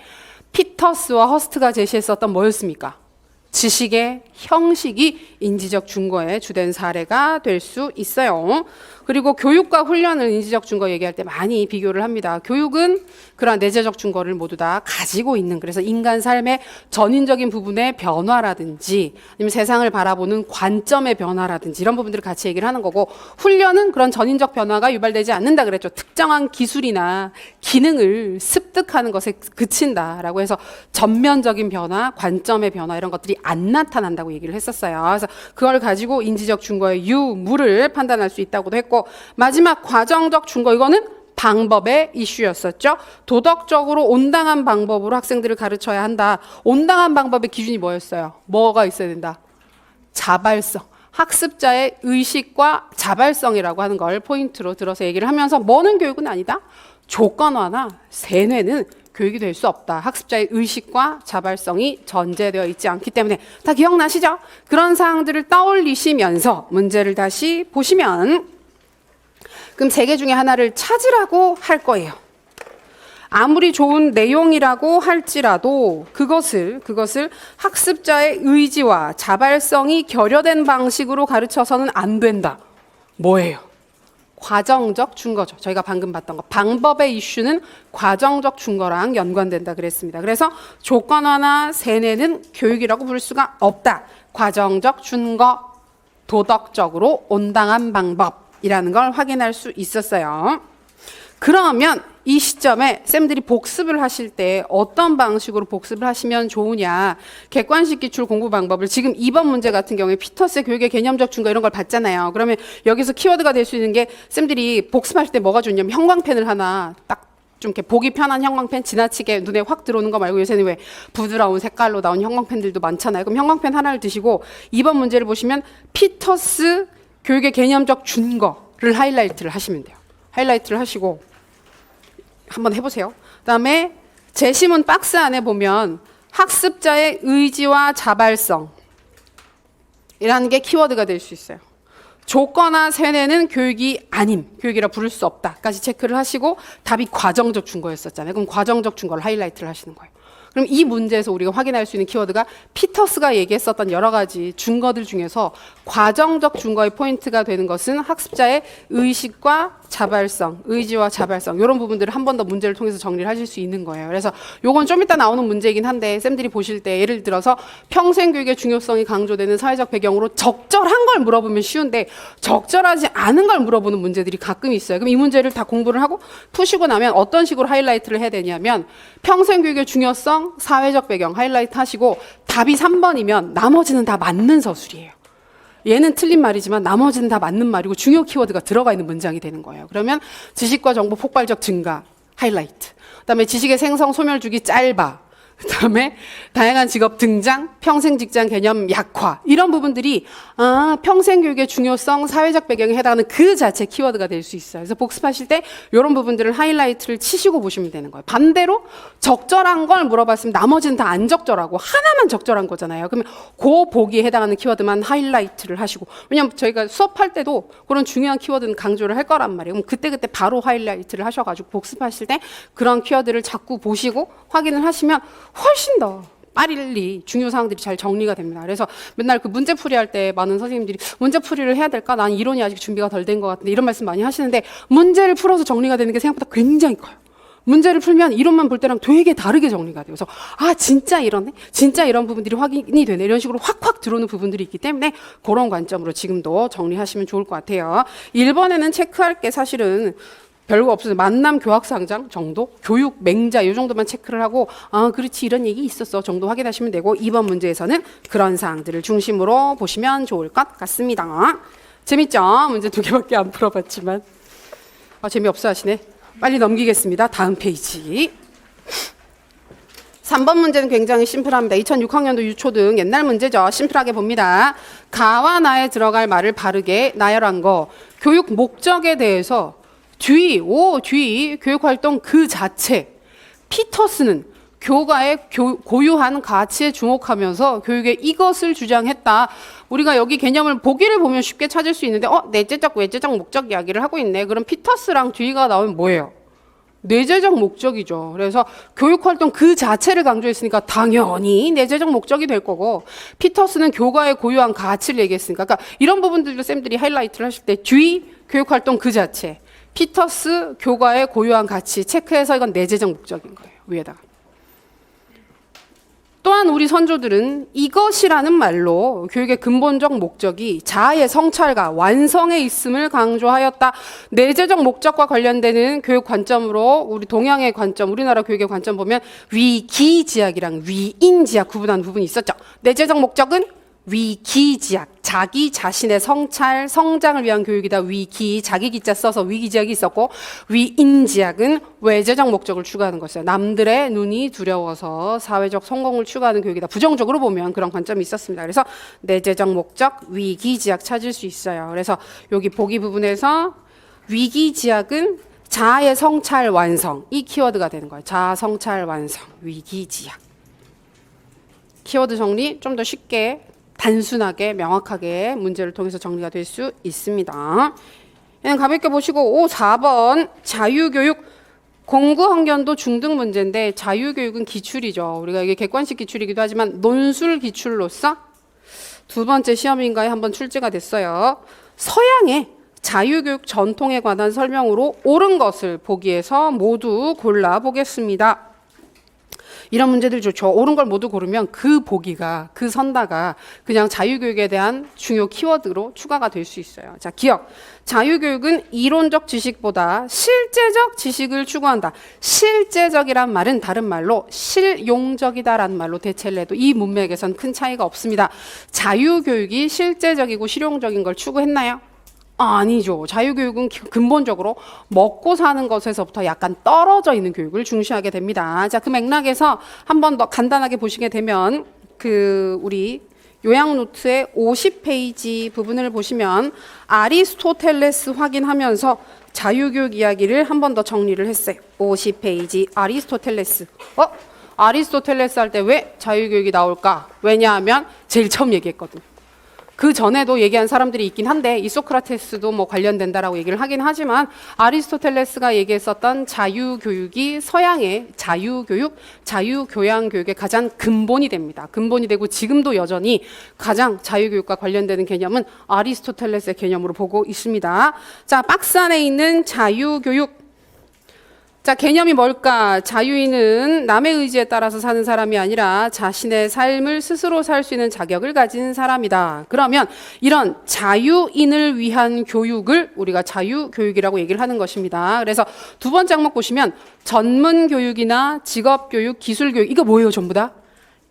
피터스와 허스트가 제시했었던 뭐였습니까? 지식의 형식이 인지적 준거의 주된 사례가 될 수 있어요. 그리고 교육과 훈련을 인지적 준거 얘기할 때 많이 비교를 합니다. 교육은 그러한 내재적 준거를 모두 다 가지고 있는, 그래서 인간 삶의 전인적인 부분의 변화라든지 아니면 세상을 바라보는 관점의 변화라든지 이런 부분들을 같이 얘기를 하는 거고, 훈련은 그런 전인적 변화가 유발되지 않는다 그랬죠. 특정한 기술이나 기능을 습득하는 것에 그친다라고 해서 전면적인 변화, 관점의 변화 이런 것들이 안 나타난다고 얘기를 했었어요. 그래서 그걸 가지고 인지적 증거의 유무를 판단할 수 있다고도 했고, 마지막 과정적 증거, 이거는 방법의 이슈였었죠. 도덕적으로 온당한 방법으로 학생들을 가르쳐야 한다. 온당한 방법의 기준이 뭐였어요? 뭐가 있어야 된다? 자발성. 학습자의 의식과 자발성이라고 하는 걸 포인트로 들어서 얘기를 하면서 뭐는 교육은 아니다. 조건화나 세뇌는 교육이 될 수 없다. 학습자의 의식과 자발성이 전제되어 있지 않기 때문에. 다 기억나시죠? 그런 사항들을 떠올리시면서 문제를 다시 보시면, 그럼 세 개 중에 하나를 찾으라고 할 거예요. 아무리 좋은 내용이라고 할지라도 그것을 학습자의 의지와 자발성이 결여된 방식으로 가르쳐서는 안 된다. 뭐예요? 과정적 증거죠. 저희가 방금 봤던 거. 방법의 이슈는 과정적 증거랑 연관된다 그랬습니다. 그래서 조건화나 세뇌는 교육이라고 부를 수가 없다. 과정적 증거, 도덕적으로 온당한 방법이라는 걸 확인할 수 있었어요. 그러면 이 시점에 쌤들이 복습을 하실 때 어떤 방식으로 복습을 하시면 좋으냐. 객관식 기출 공부 방법을 지금 2번 문제 같은 경우에 피터스의 교육의 개념적 증거 이런 걸 봤잖아요. 그러면 여기서 키워드가 될 수 있는 게 쌤들이 복습하실 때 뭐가 좋냐면 형광펜을 하나 딱 좀 이렇게 보기 편한 형광펜, 지나치게 눈에 확 들어오는 거 말고 요새는 왜 부드러운 색깔로 나온 형광펜들도 많잖아요. 그럼 형광펜 하나를 드시고 2번 문제를 보시면 피터스 교육의 개념적 증거를 하이라이트를 하시면 돼요. 하이라이트를 하시고 한번 해보세요. 그다음에 제시문 박스 안에 보면 학습자의 의지와 자발성 이라는 게 키워드가 될 수 있어요. 조건화 세뇌는 교육이 아님, 교육이라 부를 수 없다까지 체크를 하시고 답이 과정적 증거였었잖아요. 그럼 과정적 증거를 하이라이트를 하시는 거예요. 그럼 이 문제에서 우리가 확인할 수 있는 키워드가 피터스가 얘기했었던 여러 가지 증거들 중에서 과정적 증거의 포인트가 되는 것은 학습자의 의식과 자발성, 의지와 자발성 이런 부분들을 한 번 더 문제를 통해서 정리를 하실 수 있는 거예요. 그래서 요건 좀 이따 나오는 문제이긴 한데 쌤들이 보실 때 예를 들어서 평생교육의 중요성이 강조되는 사회적 배경으로 적절한 걸 물어보면 쉬운데 적절하지 않은 걸 물어보는 문제들이 가끔 있어요. 그럼 이 문제를 다 공부를 하고 푸시고 나면 어떤 식으로 하이라이트를 해야 되냐면 평생교육의 중요성, 사회적 배경 하이라이트 하시고 답이 3번이면 나머지는 다 맞는 서술이에요. 얘는 틀린 말이지만 나머지는 다 맞는 말이고 중요 키워드가 들어가 있는 문장이 되는 거예요. 그러면 지식과 정보 폭발적 증가, 하이라이트. 그다음에 지식의 생성, 소멸 주기 짧아. 그다음에 다양한 직업 등장, 평생 직장 개념 약화 이런 부분들이 평생 교육의 중요성, 사회적 배경에 해당하는 그 자체 키워드가 될 수 있어요. 그래서 복습하실 때 이런 부분들을 하이라이트를 치시고 보시면 되는 거예요. 반대로 적절한 걸 물어봤으면 나머지는 다 안 적절하고 하나만 적절한 거잖아요. 그러면 그 보기에 해당하는 키워드만 하이라이트를 하시고, 왜냐하면 저희가 수업할 때도 그런 중요한 키워드는 강조를 할 거란 말이에요. 그럼 그때 바로 하이라이트를 하셔가지고 복습하실 때 그런 키워드를 자꾸 보시고 확인을 하시면 훨씬 더 빨리 중요 사항들이 잘 정리가 됩니다. 그래서 맨날 그 문제풀이 할 때 많은 선생님들이 문제풀이를 해야 될까? 난 이론이 아직 준비가 덜 된 것 같은데 이런 말씀 많이 하시는데 문제를 풀어서 정리가 되는 게 생각보다 굉장히 커요. 문제를 풀면 이론만 볼 때랑 되게 다르게 정리가 돼요. 그래서 진짜 이러네? 진짜 이런 부분들이 확인이 되네? 이런 식으로 확확 들어오는 부분들이 있기 때문에 그런 관점으로 지금도 정리하시면 좋을 것 같아요. 1번에는 체크할 게 사실은 별거 없어요. 만남 교학상장 정도, 교육 맹자 이 정도만 체크를 하고 그렇지 이런 얘기 있었어 정도 확인하시면 되고 2번 문제에서는 그런 사항들을 중심으로 보시면 좋을 것 같습니다. 재밌죠? 문제 2개밖에 안 풀어봤지만 재미없어 하시네. 빨리 넘기겠습니다. 다음 페이지. 3번 문제는 굉장히 심플합니다. 2006학년도 유초등 옛날 문제죠. 심플하게 봅니다. 가와 나에 들어갈 말을 바르게 나열한 거. 교육 목적에 대해서 뒤 교육활동 그 자체. 피터스는 교가의 고유한 가치에 주목하면서 교육에 이것을 주장했다. 우리가 여기 개념을 보기를 보면 쉽게 찾을 수 있는데 내재적, 외재적 목적 이야기를 하고 있네. 그럼 피터스랑 뒤가 나오면 뭐예요? 내재적 목적이죠. 그래서 교육활동 그 자체를 강조했으니까 당연히 내재적 목적이 될 거고, 피터스는 교가의 고유한 가치를 얘기했으니까, 그러니까 이런 부분들도 쌤들이 하이라이트를 하실 때 교육활동 그 자체, 피터스 교가의 고유한 가치 체크해서 이건 내재적 목적인 거예요. 위에다가. 또한 우리 선조들은 이것이라는 말로 교육의 근본적 목적이 자아의 성찰과 완성에 있음을 강조하였다. 내재적 목적과 관련되는 교육 관점으로 우리 동양의 관점, 우리나라 교육의 관점 보면 위기지약이랑 위인지약 구분하는 부분이 있었죠. 내재적 목적은 위기지약, 자기 자신의 성찰, 성장을 위한 교육이다. 위기, 자기 기자 써서 위기지약이 있었고, 위인지약은 외재적 목적을 추구하는 것이에요. 남들의 눈이 두려워서 사회적 성공을 추구하는 교육이다. 부정적으로 보면 그런 관점이 있었습니다. 그래서 내재적 목적, 위기지약 찾을 수 있어요. 그래서 여기 보기 부분에서 위기지약은 자아의 성찰 완성, 이 키워드가 되는 거예요. 자아 성찰 완성, 위기지약. 키워드 정리 좀 더 쉽게 단순하게 명확하게 문제를 통해서 정리가 될 수 있습니다. 가볍게 보시고 4번 자유교육 공구환경도 중등 문제인데 자유교육은 기출이죠. 우리가 이게 객관식 기출이기도 하지만 논술 기출로서 두 번째 시험인가에 한번 출제가 됐어요. 서양의 자유교육 전통에 관한 설명으로 옳은 것을 보기에서 모두 골라보겠습니다. 이런 문제들 좋죠. 옳은 걸 모두 고르면 그 보기가, 그 선다가 그냥 자유교육에 대한 중요 키워드로 추가가 될 수 있어요. 자, 기억. 자유교육은 이론적 지식보다 실제적 지식을 추구한다. 실제적이란 말은 다른 말로 실용적이다라는 말로 대체를 해도 이 문맥에선 큰 차이가 없습니다. 자유교육이 실제적이고 실용적인 걸 추구했나요? 아니죠. 자유교육은 근본적으로 먹고 사는 것에서부터 약간 떨어져 있는 교육을 중시하게 됩니다. 자, 그 맥락에서 한 번 더 간단하게 보시게 되면 우리 요약 노트의 50페이지 부분을 보시면 아리스토텔레스 확인하면서 자유교육 이야기를 한 번 더 정리를 했어요. 50페이지 아리스토텔레스. 아리스토텔레스 할 때 왜 자유교육이 나올까? 왜냐하면 제일 처음 얘기했거든. 그 전에도 얘기한 사람들이 있긴 한데 이 소크라테스도 뭐 관련된다라고 얘기를 하긴 하지만 아리스토텔레스가 얘기했었던 자유교육이 서양의 자유교육, 자유교양교육의 가장 근본이 됩니다. 근본이 되고 지금도 여전히 가장 자유교육과 관련되는 개념은 아리스토텔레스의 개념으로 보고 있습니다. 자, 박스 안에 있는 자유교육. 자, 개념이 뭘까? 자유인은 남의 의지에 따라서 사는 사람이 아니라 자신의 삶을 스스로 살 수 있는 자격을 가진 사람이다. 그러면 이런 자유인을 위한 교육을 우리가 자유교육이라고 얘기를 하는 것입니다. 그래서 두 번째 항목 보시면 전문교육이나 직업교육, 기술교육 이거 뭐예요? 전부 다?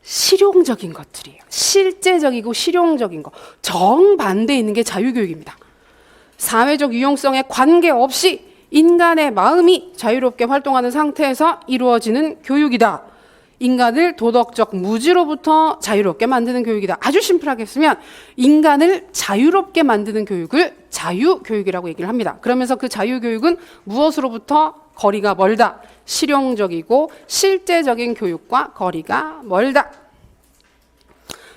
실용적인 것들이에요. 실제적이고 실용적인 거. 정반대에 있는 게 자유교육입니다. 사회적 유용성에 관계없이 인간의 마음이 자유롭게 활동하는 상태에서 이루어지는 교육이다. 인간을 도덕적 무지로부터 자유롭게 만드는 교육이다. 아주 심플하게 쓰면 인간을 자유롭게 만드는 교육을 자유교육이라고 얘기를 합니다. 그러면서 그 자유교육은 무엇으로부터 거리가 멀다. 실용적이고 실제적인 교육과 거리가 멀다.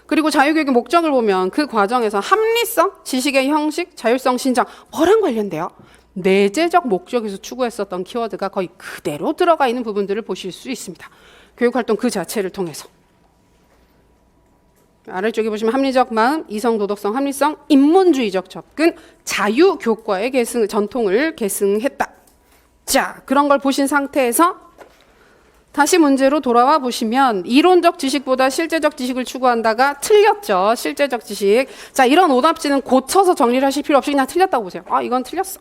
그리고 자유교육의 목적을 보면 그 과정에서 합리성, 지식의 형식, 자율성 신장 뭐랑 관련돼요? 내재적 목적에서 추구했었던 키워드가 거의 그대로 들어가 있는 부분들을 보실 수 있습니다. 교육활동 그 자체를 통해서. 아래쪽에 보시면 합리적 마음, 이성, 도덕성, 합리성, 인문주의적 접근, 자유교과의 전통을 계승했다. 자, 그런 걸 보신 상태에서 다시 문제로 돌아와 보시면 이론적 지식보다 실제적 지식을 추구한다가 틀렸죠. 실제적 지식. 자, 이런 오답지는 고쳐서 정리를 하실 필요 없이 그냥 틀렸다고 보세요. 이건 틀렸어.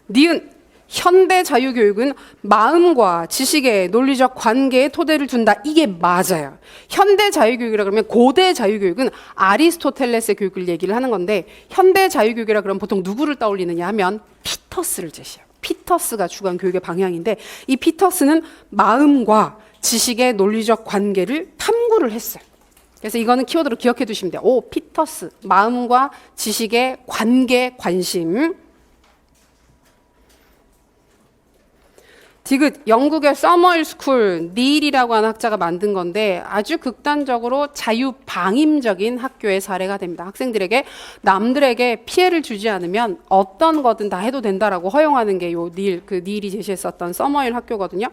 니은 현대 자유교육은 마음과 지식의 논리적 관계에 토대를 둔다. 이게 맞아요. 현대 자유교육이라 그러면 고대 자유교육은 아리스토텔레스의 교육을 얘기를 하는 건데 현대 자유교육이라 그러면 보통 누구를 떠올리느냐 하면 피터스를 제시해요. 피터스가 추구한 교육의 방향인데 이 피터스는 마음과 지식의 논리적 관계를 탐구를 했어요. 그래서 이거는 키워드로 기억해 두시면 돼요. 피터스, 마음과 지식의 관계, 관심. 디귿, 영국의 서머힐 스쿨, 닐이라고 하는 학자가 만든 건데 아주 극단적으로 자유방임적인 학교의 사례가 됩니다. 학생들에게 남들에게 피해를 주지 않으면 어떤 거든 다 해도 된다라고 허용하는 게 요 닐이 제시했었던 서머힐 학교거든요.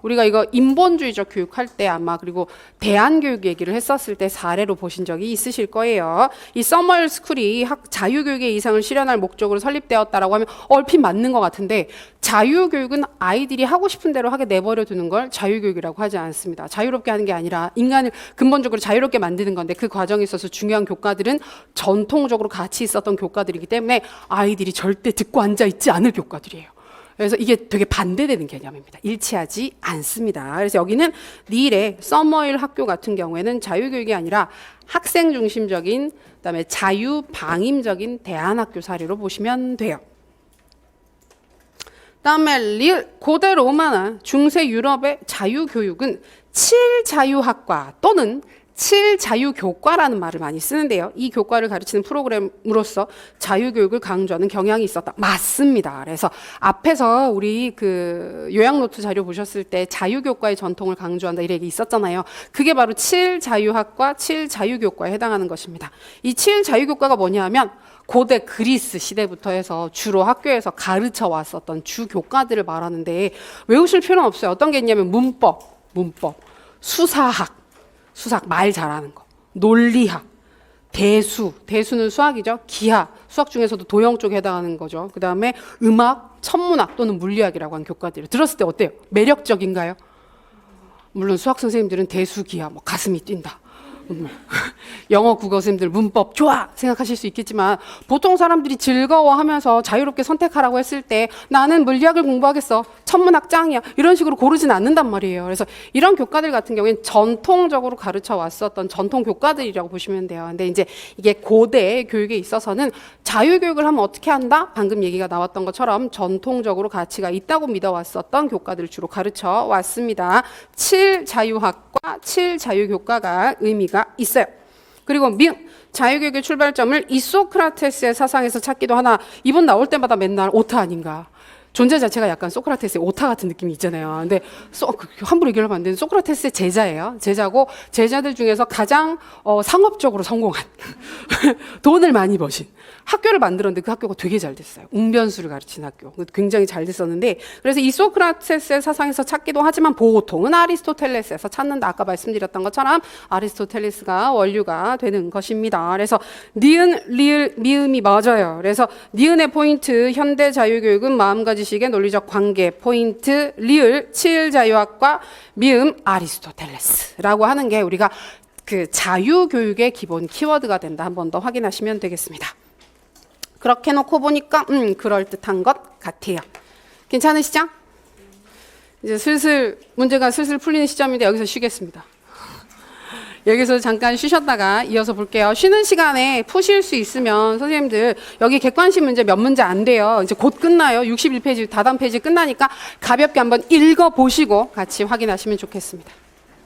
우리가 이거 인본주의적 교육할 때 아마 그리고 대안교육 얘기를 했었을 때 사례로 보신 적이 있으실 거예요. 이 서머힐 스쿨이 자유교육의 이상을 실현할 목적으로 설립되었다라고 하면 얼핏 맞는 것 같은데 자유교육은 아이들이 하고 싶은 대로 하게 내버려 두는 걸 자유교육이라고 하지 않습니다. 자유롭게 하는 게 아니라 인간을 근본적으로 자유롭게 만드는 건데 그 과정에 있어서 중요한 교과들은 전통적으로 같이 있었던 교과들이기 때문에 아이들이 절대 듣고 앉아 있지 않을 교과들이에요. 그래서 이게 되게 반대되는 개념입니다. 일치하지 않습니다. 그래서 여기는 닐의 서머힐 학교 같은 경우에는 자유교육이 아니라 학생 중심적인 그다음에 자유방임적인 대안학교 사례로 보시면 돼요. 그다음에 릴 고대 로마나 중세 유럽의 자유교육은 7자유학과 또는 7자유교과라는 말을 많이 쓰는데요. 이 교과를 가르치는 프로그램으로서 자유교육을 강조하는 경향이 있었다. 맞습니다. 그래서 앞에서 우리 그 요약노트 자료 보셨을 때 자유교과의 전통을 강조한다 이런 얘기 있었잖아요. 그게 바로 7자유학과, 7자유교과에 해당하는 것입니다. 이 7자유교과가 뭐냐면 고대 그리스 시대부터 해서 주로 학교에서 가르쳐 왔었던 주 교과들을 말하는데 외우실 필요는 없어요. 어떤 게 있냐면 문법, 수사학 말 잘하는 거, 논리학, 대수는 수학이죠. 기하, 수학 중에서도 도형 쪽에 해당하는 거죠. 그 다음에 음악, 천문학 또는 물리학이라고 하는 교과들을 들었을 때 어때요? 매력적인가요? 물론 수학 선생님들은 대수, 기하, 가슴이 뛴다. 영어 국어 선생님들 문법 좋아 생각하실 수 있겠지만 보통 사람들이 즐거워하면서 자유롭게 선택하라고 했을 때 나는 물리학을 공부하겠어 천문학 짱이야 이런 식으로 고르진 않는단 말이에요. 그래서 이런 교과들 같은 경우에는 전통적으로 가르쳐 왔었던 전통 교과들이라고 보시면 돼요. 근데 이제 이게 고대 교육에 있어서는 자유교육을 하면 어떻게 한다? 방금 얘기가 나왔던 것처럼 전통적으로 가치가 있다고 믿어왔었던 교과들을 주로 가르쳐 왔습니다. 7자유학과 7자유교과가 의미가 있어요. 그리고 미음 자유교육의 출발점을 이소크라테스의 사상에서 찾기도 하나 이번 나올 때마다 맨날 오타 아닌가. 존재 자체가 약간 소크라테스의 오타 같은 느낌이 있잖아요. 근데 함부로 얘기를 하면 안 되는 소크라테스의 제자예요. 제자고 제자들 중에서 가장 상업적으로 성공한 돈을 많이 버신 학교를 만들었는데 그 학교가 되게 잘 됐어요. 웅변수를 가르치는 학교. 굉장히 잘 됐었는데 그래서 이 소크라테스의 사상에서 찾기도 하지만 보통은 아리스토텔레스에서 찾는다. 아까 말씀드렸던 것처럼 아리스토텔레스가 원류가 되는 것입니다. 그래서 니은, 리을, 미음이 맞아요. 그래서 니은의 포인트 현대 자유교육은 마음가짐식의 논리적 관계 포인트 리을 7자유학과 미음 아리스토텔레스라고 하는 게 우리가 그 자유교육의 기본 키워드가 된다. 한 번 더 확인하시면 되겠습니다. 그렇게 놓고 보니까 그럴듯한 것 같아요. 괜찮으시죠? 이제 문제가 슬슬 풀리는 시점인데 여기서 쉬겠습니다. 여기서 잠깐 쉬셨다가 이어서 볼게요. 쉬는 시간에 푸실 수 있으면 선생님들 여기 객관식 문제 몇 문제 안 돼요. 이제 곧 끝나요. 61페이지 다다음 페이지 끝나니까 가볍게 한번 읽어보시고 같이 확인하시면 좋겠습니다.